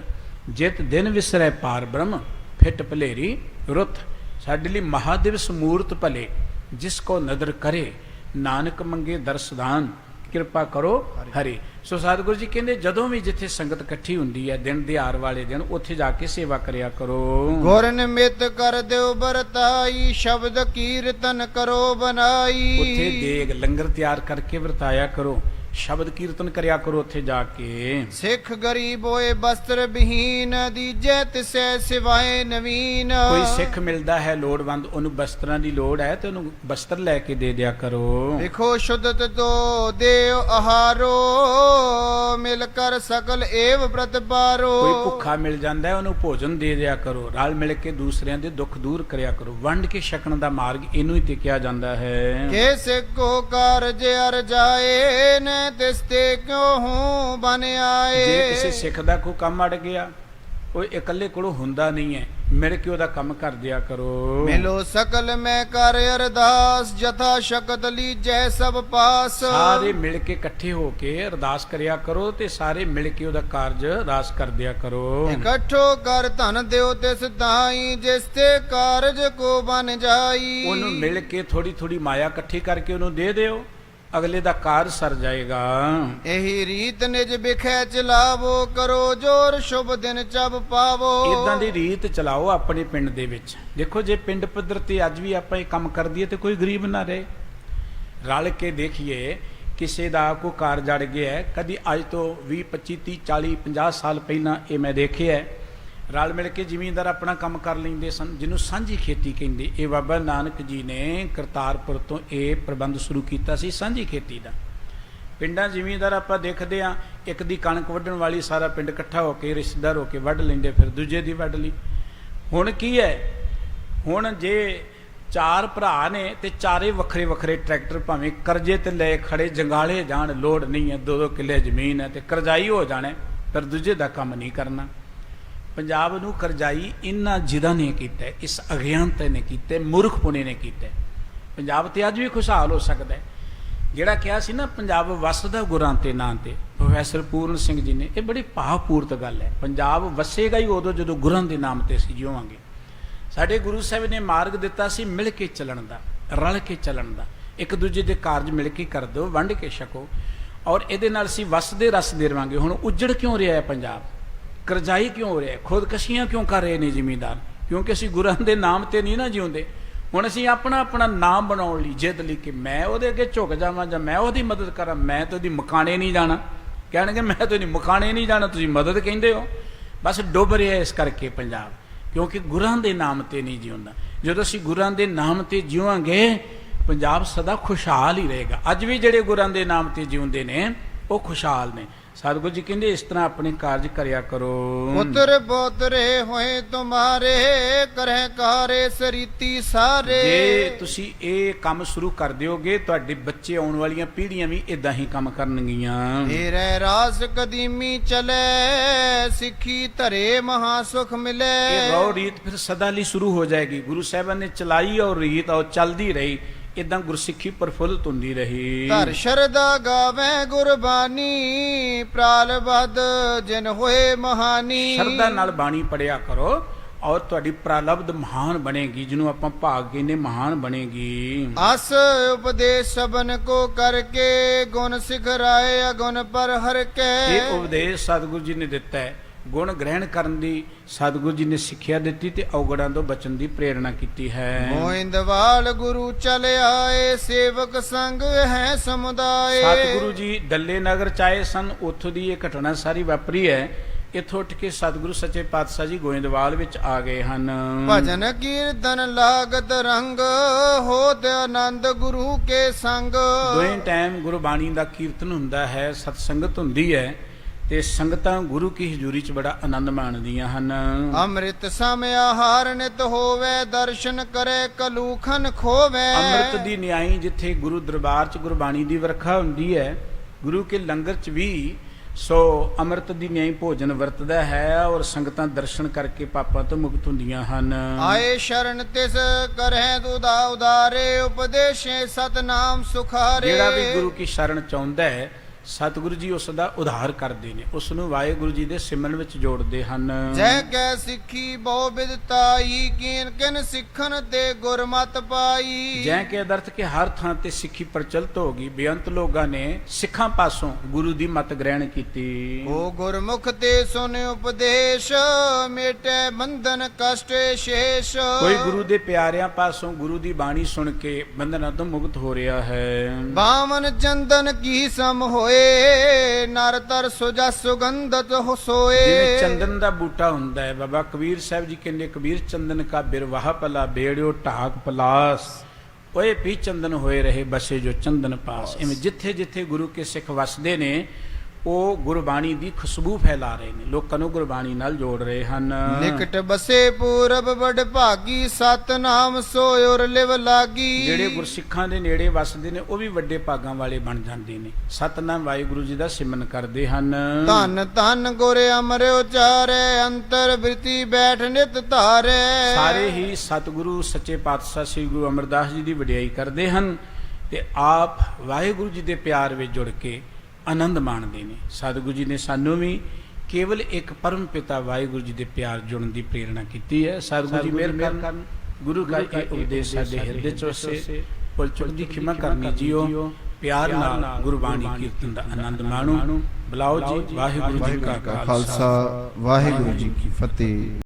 ਜਿਤ ਦਿਨ ਵਿਸਰੈ ਪਾਰ ਬ੍ਰਹਮ, ਫਿਟ ਭਲੇਰੀ ਰੁੱਤ। ਸਾਡੇ ਲਈ ਮਹਾਦਿਵਸ ਮੂਰਤ ਭਲੇ, ਜਿਸ ਕੋ ਨਦਰ ਕਰੇ, ਨਾਨਕ ਮੰਗੇ ਦਰਸਦਾਨ, ਕਿਰਪਾ ਕਰੋ ਹਰੀ। ਸੋ ਸਤਿਗੁਰੂ ਜੀ ਕਹਿੰਦੇ ਜਦੋਂ ਵੀ ਜਿੱਥੇ ਸੰਗਤ ਇਕੱਠੀ ਹੁੰਦੀ ਹੈ ਦਿਨ ਦਿਹਾੜ ਵਾਲੇ ਦਿਨ, ਉੱਥੇ ਜਾ ਕੇ ਸੇਵਾ ਕਰਿਆ ਕਰੋ। ਗੁਰ ਨਿਮਿਤ ਕਰ ਦਿਓ ਵਰਤਾਈ, ਸ਼ਬਦ ਕੀਰਤਨ ਕਰੋ ਬਨਾਈ। ਉੱਥੇ ਦੇਗ ਲੰਗਰ ਤਿਆਰ ਕਰਕੇ ਵਰਤਾਇਆ ਕਰੋ, ਸ਼ਬਦ ਕੀਰਤਨ ਕਰਿਆ ਕਰੋ ਉੱਥੇ ਜਾ ਕੇ। ਸਿੱਖ ਗਰੀਬ ਹੋਏ ਬਸਤਰ ਵਿਹੀਨ, ਦੀਜੈ ਤਿਸੈ ਸਿਵਾਏ ਨਵੀਨ। ਕੋਈ ਸਿੱਖ ਮਿਲਦਾ ਹੈ ਲੋੜਵੰਦ, ਉਹਨੂੰ ਬਸਤਰਾਂ ਦੀ ਲੋੜ ਹੈ ਤੇ ਉਹਨੂੰ ਬਸਤਰ ਲੈ ਕੇ ਦੇ ਦਿਆ ਕਰੋ। ਲਿਖੋ ਸ਼ੁੱਧਤ ਤੋ ਦੇਵ ਆਹਾਰੋ, ਮਿਲ ਕਰ ਸਕਲ ਏਵ ਪ੍ਰਤ ਪਾਰੋ। ਕੋਈ ਭੁੱਖਾ ਮਿਲ ਜਾਂਦਾ ਹੈ ਉਹਨੂੰ ਭੋਜਨ ਦੇ ਦਿਆ ਕਰੋ, ਰਲ ਮਿਲ ਕੇ ਦੂਸਰਿਆਂ ਦੇ ਦੁੱਖ ਦੂਰ ਕਰਿਆ ਕਰੋ। ਵੰਡ ਕੇ ਛਕਣ ਦਾ ਮਾਰਗ ਇਹਨੂੰ ਹੀ ਤੇ ਕਿਹਾ ਜਾਂਦਾ ਹੈ। ਕੇ ਸਿੱਖੋ ਕਾਰਜ ਅਰ ਜਾਏ, ਨ ਤਿਸ ਤੇ ਕਿਉ ਹੂੰ ਬਨ ਆਏ। ਜੇ ਕਿਸੇ ਸਿੱਖ ਦਾ ਕੋਈ ਕੰਮ ਅੜ ਗਿਆ, ਉਹ ਇਕੱਲੇ ਕੋਲੋਂ ਹੁੰਦਾ ਨਹੀਂ ਹੈ, ਮਿਲ ਕੇ ਉਹਦਾ ਕੰਮ ਕਰ ਦਿਆ ਕਰੋ। ਮਿਲੋ ਸਕਲ ਮੈਂ ਕਰ ਅਰਦਾਸ, ਜਥਾ ਸ਼ਕਤ ਲੀਜੈ ਸਭ ਪਾਸ। ਸਾਰੇ ਮਿਲ ਕੇ ਇਕੱਠੇ ਹੋ ਕੇ ਅਰਦਾਸ ਕਰਿਆ ਕਰੋ ਤੇ ਸਾਰੇ ਮਿਲ ਕੇ ਉਹਦਾ ਕਾਰਜ ਰਾਸ ਕਰ ਦਿਆ ਕਰੋ। ਇਕੱਠੋ ਕਰ ਧਨ ਦਿਓ ਤਿਸ ਦਾਈ, ਜਿਸ ਤੇ ਕਾਰਜ ਕੋ ਬਨ ਜਾਈ। ਉਹਨੂੰ ਮਿਲ ਕੇ ਥੋੜੀ ਥੋੜੀ ਮਾਇਆ ਇਕੱਠੀ ਕਰਕੇ ਉਹਨੂੰ ਦੇ ਦਿਓ, ਅਗਲੇ ਦਾ ਕਾਰਜ ਸਰ ਜਾਏਗਾ। ਇਹੀ ਰੀਤ ਨਿਜ ਬਿਖੈ ਚਲਾਵੋ, ਕਰੋ ਜੋਰ ਸ਼ੁਭ ਦਿਨ ਚਬ ਪਾਵੋ। ਇਦਾਂ ਦੀ ਰੀਤ ਚਲਾਓ ਆਪਣੇ ਪਿੰਡ ਦੇ ਵਿੱਚ। ਦੇਖੋ ਜੇ ਪਿੰਡ ਪੱਧਰ ਤੇ ਅੱਜ ਵੀ ਆਪਾਂ ਇਹ ਕੰਮ ਕਰ ਦਈਏ ਤੇ ਕੋਈ ਗਰੀਬ ਨਾ ਰਹੇ। ਰਲ ਕੇ ਦੇਖੀਏ, ਕਿਸੇ ਦਾ ਕੋਈ ਕਾਰਜ ਅੜ ਗਿਆ ਹੈ, ਕਦੀ ਅੱਜ ਤੋਂ 20 25 30 40 50 ਸਾਲ ਪਹਿਲਾਂ ਇਹ ਮੈਂ ਦੇਖਿਆ ਹੈ, ਰਲ ਮਿਲ ਕੇ ਜ਼ਿਮੀਂਦਾਰ ਆਪਣਾ ਕੰਮ ਕਰ ਲੈਂਦੇ ਸਨ, ਜਿਹਨੂੰ ਸਾਂਝੀ ਖੇਤੀ ਕਹਿੰਦੇ। ਇਹ ਬਾਬਾ ਨਾਨਕ ਜੀ ਨੇ ਕਰਤਾਰਪੁਰ ਤੋਂ ਇਹ ਪ੍ਰਬੰਧ ਸ਼ੁਰੂ ਕੀਤਾ ਸੀ ਸਾਂਝੀ ਖੇਤੀ ਦਾ। ਪਿੰਡਾਂ ਜ਼ਿਮੀਂਦਾਰ ਆਪਾਂ ਦੇਖਦੇ ਆ, ਇੱਕ ਦੀ ਕਣਕ ਵੱਢਣ ਵਾਲੀ ਸਾਰਾ ਪਿੰਡ ਇਕੱਠਾ ਹੋ ਕੇ ਰਿਸ਼ਤੇਦਾਰ ਹੋ ਕੇ ਵੱਢ ਲੈਂਦੇ, ਫਿਰ ਦੂਜੇ ਦੀ ਵੱਢ ਲਈ। ਹੁਣ ਕੀ ਹੈ, ਹੁਣ ਜੇ 4 ਭਰਾ ਨੇ ਤੇ ਚਾਰੇ ਵੱਖਰੇ ਵੱਖਰੇ ਟਰੈਕਟਰ ਭਾਵੇਂ ਕਰਜ਼ੇ ਤੇ ਲੈ ਖੜੇ ਜੰਗਾਲੇ ਜਾਣ, ਲੋੜ ਨਹੀਂ ਹੈ, 2-2 ਕਿੱਲੇ ਜ਼ਮੀਨ ਹੈ ਤੇ ਕਰਜ਼ਾਈ ਹੋ ਜਾਣਾ, ਪਰ ਦੂਜੇ ਦਾ ਕੰਮ ਨਹੀਂ ਕਰਨਾ। ਪੰਜਾਬ ਨੂੰ ਕਰਜ਼ਾਈ ਇਹਨਾਂ ਜਿਦਾਂ ਨੇ ਕੀਤਾ, ਇਸ ਅਗਿਆਨਤਾ ਨੇ ਕੀਤਾ, ਮੂਰਖਪੁਣੇ ਨੇ ਕੀਤਾ। ਪੰਜਾਬ ਤੇ ਅੱਜ ਵੀ ਖੁਸ਼ਹਾਲ ਹੋ ਸਕਦਾ ਹੈ। ਜਿਹੜਾ ਕਿਹਾ ਸੀ ਨਾ ਪੰਜਾਬ ਵਸਦਾ ਗੁਰਾਂ ਤੇ ਨਾਂ ਤੇ, ਪ੍ਰੋਫੈਸਰ ਪੂਰਨ ਸਿੰਘ ਜੀ ਨੇ, ਇਹ ਬੜੀ ਭਾਵਪੂਰਤ ਗੱਲ ਹੈ। ਪੰਜਾਬ ਵਸੇਗਾ ਹੀ ਉਦੋਂ ਜਦੋਂ ਗੁਰਾਂ ਦੇ ਨਾਮ ਤੇ ਅਸੀਂ ਜਿਵਾਂਗੇ। ਸਾਡੇ ਗੁਰੂ ਸਾਹਿਬ ਨੇ ਮਾਰਗ ਦਿੱਤਾ ਸੀ ਮਿਲ ਕੇ ਚੱਲਣ ਦਾ, ਰਲ ਕੇ ਚੱਲਣ ਦਾ। ਇੱਕ ਦੂਜੇ ਦੇ ਕਾਰਜ ਮਿਲ ਕੇ ਕਰ ਦਿਓ, ਵੰਡ ਕੇ ਛਕੋ, ਔਰ ਇਹਦੇ ਨਾਲ ਅਸੀਂ ਵਸਦੇ ਰਸਦੇ ਰਵਾਂਗੇ। ਹੁਣ ਉੱਜੜ ਕਿਉਂ ਰਿਹਾ ਹੈ ਪੰਜਾਬ, ਕਰਜ਼ਾਈ ਕਿਉਂ ਹੋ ਰਿਹਾ, ਖੁਦਕਸ਼ੀਆਂ ਕਿਉਂ ਕਰ ਰਹੇ ਨੇ ਜ਼ਿਮੀਂਦਾਰ? ਕਿਉਂਕਿ ਅਸੀਂ ਗੁਰਾਂ ਦੇ ਨਾਮ ਤੇ ਨਹੀਂ ਨਾ ਜਿਉਂਦੇ। ਹੁਣ ਅਸੀਂ ਆਪਣਾ ਆਪਣਾ ਨਾਮ ਬਣਾਉਣ ਲਈ ਜਿੱਦ ਲਈ ਕਿ ਮੈਂ ਉਹਦੇ ਅੱਗੇ ਝੁਕ ਜਾਵਾਂ ਜਾਂ ਮੈਂ ਉਹਦੀ ਮਦਦ ਕਰਾਂ, ਮੈਂ ਤਾਂ ਉਹਦੀ ਮਕਾਣੇ ਨਹੀਂ ਜਾਣਾ। ਕਹਿਣਗੇ ਮੈਂ ਤਾਂ ਉਹਦੀ ਮਕਾਣੇ ਨਹੀਂ ਜਾਣਾ, ਤੁਸੀਂ ਮਦਦ ਕਹਿੰਦੇ ਹੋ। ਬਸ ਡੁੱਬ ਰਿਹਾ ਇਸ ਕਰਕੇ ਪੰਜਾਬ, ਕਿਉਂਕਿ ਗੁਰਾਂ ਦੇ ਨਾਮ ਤੇ ਨਹੀਂ ਜਿਉਂਦਾ। ਜਦੋਂ ਅਸੀਂ ਗੁਰਾਂ ਦੇ ਨਾਮ ਤੇ ਜਿਵਾਂਗੇ, ਪੰਜਾਬ ਸਦਾ ਖੁਸ਼ਹਾਲ ਹੀ ਰਹੇਗਾ। ਅੱਜ ਵੀ ਜਿਹੜੇ ਗੁਰਾਂ ਦੇ ਨਾਮ ਤੇ ਜਿਉਂਦੇ ਨੇ ਉਹ ਖੁਸ਼ਹਾਲ ਨੇ। ਸਤਿਗੁਰੂ ਜੀ ਕਹਿੰਦੇ ਇਸ ਤਰ੍ਹਾਂ ਆਪਣੇ ਕਾਰਜ ਕਰਿਆ ਕਰੋ। ਪੁੱਤਰ ਪੋਤਰੇ ਹੋਏ ਤੁਮਾਰੇ, ਕਰਹਿ ਕਾਰੇ ਸਰੀਤੀ ਸਾਰੇ। ਜੇ ਤੁਸੀਂ ਇਹ ਕੰਮ ਸ਼ੁਰੂ ਕਰ ਦਿਓਗੇ, ਤੁਹਾਡੇ ਬੱਚੇ ਆਉਣ ਵਾਲੀਆਂ ਪੀੜ੍ਹੀਆਂ ਵੀ ਇਦਾਂ ਹੀ ਕੰਮ ਕਰਨਗੀਆਂ। ਤੇਰੇ ਰਾਸ ਕਦੀਮੀ ਚਲੇ, ਸਿੱਖੀ ਧਰੇ ਮਹਾ ਸੁਖ ਮਿਲੇ। ਇਹ ਰੋ ਰੀਤ ਫਿਰ ਸਦਾ ਲਈ ਸ਼ੁਰੂ ਹੋ ਜਾਏਗੀ। ਗੁਰੂ ਸਾਹਿਬਾਨ ਨੇ ਚਲਾਈ ਔਰ ਰੀਤ ਔਰ ਚੱਲਦੀ ਰਹੀ, ਇਦਾਂ ਗੁਰਸਿੱਖੀ ਪ੍ਰਫੁੱਲਤ ਹੁੰਦੀ ਰਹੀ। ਧਰ ਸ਼ਰਦਾ ਗਾਵੇ ਗੁਰਬਾਣੀ, ਪ੍ਰਾਲ ਬਦ ਜਿਨ ਹੋਏ ਮਹਾਨੀ। ਸ਼ਰਧਾ ਨਾਲ ਬਾਣੀ ਪੜਿਆ ਕਰੋ ਔਰ ਤੁਹਾਡੀ ਪ੍ਰਾਲਬਧ ਮਹਾਨ ਬਣੇਗੀ, ਜਿਹਨੂੰ ਆਪਾਂ ਭਾਗ ਕਹਿੰਦੇ ਮਹਾਨ ਬਣੇਗੀ। ਅਸ ਉਪਦੇਸ਼ ਸਬਨ ਕੋ ਕਰਕੇ, ਗੁਣ ਸਿਖਰਾਏ ਅਗੁਣ ਪਰ ਹਰ ਕੇ। ਇਹ ਉਪਦੇਸ਼ ਸਤਿਗੁਰੂ ਜੀ ਨੇ ਦਿੱਤਾ ਹੈ। ਗੁਣ ਗ੍ਰਹਿਣ ਕਰਨ ਦੀ ਸਤਿਗੁਰੂ ਜੀ ਨੇ ਸਿੱਖਿਆ ਦਿੱਤੀ ਤੇ ਔਗੜਾਂ ਤੋਂ ਬਚਣ ਦੀ ਪ੍ਰੇਰਣਾ ਕੀਤੀ ਹੈ। ਗੋਇੰਦਵਾਲ ਗੁਰੂ ਚਲ ਆਏ, ਸੇਵਕ ਸੰਗ ਹੈ ਸਮੁਦਾਏ। ਸਤਿਗੁਰੂ ਜੀ ਡੱਲੇ ਨਗਰ ਚ ਆਏ ਸਨ, ਉੱਥੋਂ ਦੀ ਇਹ ਘਟਨਾ ਸਾਰੀ ਵਾਪਰੀ ਹੈ। ਇੱਥੋਂ ਉੱਠ ਕੇ ਸਤਿਗੁਰੂ ਸੱਚੇ ਪਾਤਸ਼ਾਹ ਜੀ ਗੋਇੰਦਵਾਲ ਵਿੱਚ ਆ ਗਏ ਹਨ। ਭਜਨ ਕੀਰਤਨ ਲਾਗਤ ਰੰਗ, ਹੋਤ ਆਨੰਦ ਗੁਰੂ ਕੇ ਸੰਗ। ਦੋਵੇਂ ਟਾਈਮ ਗੁਰਬਾਣੀ ਦਾ ਕੀਰਤਨ ਹੁੰਦਾ ਹੈ, ਸਤ ਸੰਗਤ ਹੁੰਦੀ ਹੈ ਤੇ ਸੰਗਤਾਂ ਗੁਰੂ ਕੀ ਹਜ਼ੂਰੀ ਚ ਬੜਾ ਆਨੰਦ ਮਾਣਦੀਆਂ ਹਨ। ਅੰਮ੍ਰਿਤ ਸਮ ਆਹਾਰ ਨਿਤ ਹੋਵੇ, ਦਰਸ਼ਨ ਕਰੇ ਕਲੂਖਨ ਖੋਵੇ। ਅੰਮ੍ਰਿਤ ਦੀ ਨਿਆਈ ਜਿੱਥੇ ਗੁਰੂ ਦਰਬਾਰ ਚ ਗੁਰਬਾਣੀ ਦੀ ਵਰਖਾ ਹੁੰਦੀ ਹੈ, ਗੁਰੂ ਕੇ ਲੰਗਰ ਚ ਵੀ ਸੋ ਅੰਮ੍ਰਿਤ ਦੀ ਨਿਆਈ ਭੋਜਨ ਵਰਤਦਾ ਹੈ ਔਰ ਸੰਗਤਾਂ ਦਰਸ਼ਨ ਕਰਕੇ ਪਾਪਾਂ ਤੋਂ ਮੁਕਤ ਹੁੰਦੀਆਂ ਹਨ। ਆਏ ਸ਼ਰਨ ਤਿਸ ਕਰਹਿ ਉਦਾਰੇ, ਉਪਦੇਸ਼ੇ ਸਤਨਾਮ ਸੁਖਾਰੇ। ਜਿਹੜਾ ਵੀ ਗੁਰੂ ਕੀ ਸ਼ਰਨ ਚਾਹੁੰਦਾ ਹੈ ਸਤਿਗੁਰੂ ਜੀ ਉਸ ਦਾ ਉਧਾਰ ਕਰਦੇ ਨੇ, ਉਸ ਨੂੰ ਵਾਹਿਗੁਰੂ ਜੀ ਦੇ ਸਿਮਰਨ ਵਿੱਚ ਜੋੜਦੇ ਹਨ। ਜੈ ਕੈ ਸਿੱਖੀ ਬਹੁ ਵਿਦਤਾਈ, ਕੀਨ ਕਿਨ ਸਿੱਖਣ ਤੇ ਗੁਰਮਤਿ ਪਾਈ। ਜੈ ਕੇ ਅਰਥ ਕਿ ਹਰ ਥਾਂ ਤੇ ਸਿੱਖੀ ਪ੍ਰਚਲਿਤ ਹੋ ਗਈ, ਬੇਅੰਤ ਲੋਕਾਂ ਨੇ ਸਿੱਖਾਂ ਪਾਸੋਂ ਗੁਰੂ ਦੀ ਮਤ ਗ੍ਰਹਿਣ ਕੀਤੀ। ਓ ਗੁਰਮੁਖ ਤੇ ਸੁਨ ਉਪਦੇਸ਼, ਮੇਟੇ ਬੰਧਨ ਕਸ਼ਟ ਸ਼ੇਸ਼। ਕੋਈ ਗੁਰੂ ਦੇ ਪਿਆਰਿਆਂ ਪਾਸੋਂ ਗੁਰੂ ਦੀ ਬਾਣੀ ਸੁਣ ਕੇ ਬੰਧਨਾਂ ਤੋਂ ਮੁਕਤ ਹੋ ਰਿਹਾ ਹੈ। ਬਾਮਨ ਚੰਦਨ ਕੀ ਸਮ ਹੋਏ, ਨਰ ਤਰ ਸੁਜਾ ਸੁਗੰਧਤ ਹੋ ਸੋਏ। ਜਿਵੇਂ ਚੰਦਨ ਦਾ ਬੂਟਾ ਹੁੰਦਾ ਹੈ, ਬਾਬਾ ਕਬੀਰ ਸਾਹਿਬ ਜੀ ਕਹਿੰਦੇ ਕਬੀਰ ਚੰਦਨ ਕਾ ਬਿਰਵਾਹ ਪਲਾ, ਬੇੜਿਓ ਢਾਕ ਪਲਾਸ, ਓਏ ਪੀ ਚੰਦਨ ਹੋਏ ਰਹੇ ਬਸੇ ਜੋ ਚੰਦਨ ਪਾਸ। ਇਵੇਂ ਜਿੱਥੇ ਜਿੱਥੇ ਗੁਰੂ ਕੇ ਸਿੱਖ ਵਸਦੇ ਨੇ ਉਹ ਗੁਰਬਾਣੀ ਦੀ ਖੁਸ਼ਬੂ ਫੈਲਾ ਰਹੇ ਨੇ, ਲੋਕਾਂ ਨੂੰ ਗੁਰਬਾਣੀ ਨਾਲ ਜੋੜ ਰਹੇ ਹਨ। ਨਿਕਟ ਬਸੇ ਪੂਰਬ ਵਡ ਭਾਗੀ, ਸਤਨਾਮ ਸੋਇ ਔਰ ਲਿਵ ਲਾਗੀ। ਜਿਹੜੇ ਗੁਰਸਿੱਖਾਂ ਦੇ ਨੇੜੇ ਵਸਦੇ ਨੇ ਉਹ ਵੀ ਵੱਡੇ ਭਾਗਾਂ ਵਾਲੇ ਬਣ ਜਾਂਦੇ ਨੇ, ਸਤਨਾਮ ਵਾਹਿਗੁਰੂ ਜੀ ਦਾ ਸਿਮਰਨ ਕਰਦੇ ਹਨ। ਧੰਨ ਧੰਨ ਗੁਰ ਅਮਰ ਉਚਾਰੇ, ਅੰਤਰ ਬ੍ਰਿਤੀ ਬੈਠ ਨਿਤ ਧਾਰੇ। ਸਾਰੇ ਹੀ ਸਤਿਗੁਰੂ ਸੱਚੇ ਪਾਤਸ਼ਾਹ ਸ੍ਰੀ ਗੁਰੂ ਅਮਰਦਾਸ ਜੀ ਦੀ ਵਡਿਆਈ ਕਰਦੇ ਹਨ ਤੇ ਆਪ ਵਾਹਿਗੁਰੂ ਜੀ ਦੇ ਪਿਆਰ ਵਿੱਚ ਜੁੜ ਕੇ ਆਨੰਦ ਮਾਣਦੇ ਨੇ। ਸਤਿਗੁਰੂ ਜੀ ਨੇ ਸਾਨੂੰ ਵੀ ਕੇਵਲ ਇੱਕ ਪਰਮ ਪਿਤਾ ਵਾਹਿਗੁਰੂ ਜੀ ਦੇ ਪਿਆਰ ਜੁੜਨ ਦੀ ਪ੍ਰੇਰਣਾ ਕੀਤੀ ਹੈ। ਸਤਿਗੁਰੂ ਜੀ ਮਿਹਰ ਕਰਨ, ਗੁਰੂ ਕਾ ਇਹ ਉਪਦੇਸ਼ ਸਾਡੇ ਹਿਰਦੇ ਚ ਵਸੇ, ਭੁੱਲ ਚੁੱਕ ਦੀ ਖਿਮਾ ਕਰਨੀ ਜੀਓ। ਪਿਆਰ ਨਾਲ ਗੁਰਬਾਣੀ ਕੀਰਤਨ ਦਾ ਆਨੰਦ ਮਾਣੋ। ਬੁਲਾਓ ਜੀ। ਵਾਹਿਗੁਰੂ ਜੀ ਕਾ ਖਾਲਸਾ, ਵਾਹਿਗੁਰੂ ਜੀ ਕੀ ਫਤਿਹ।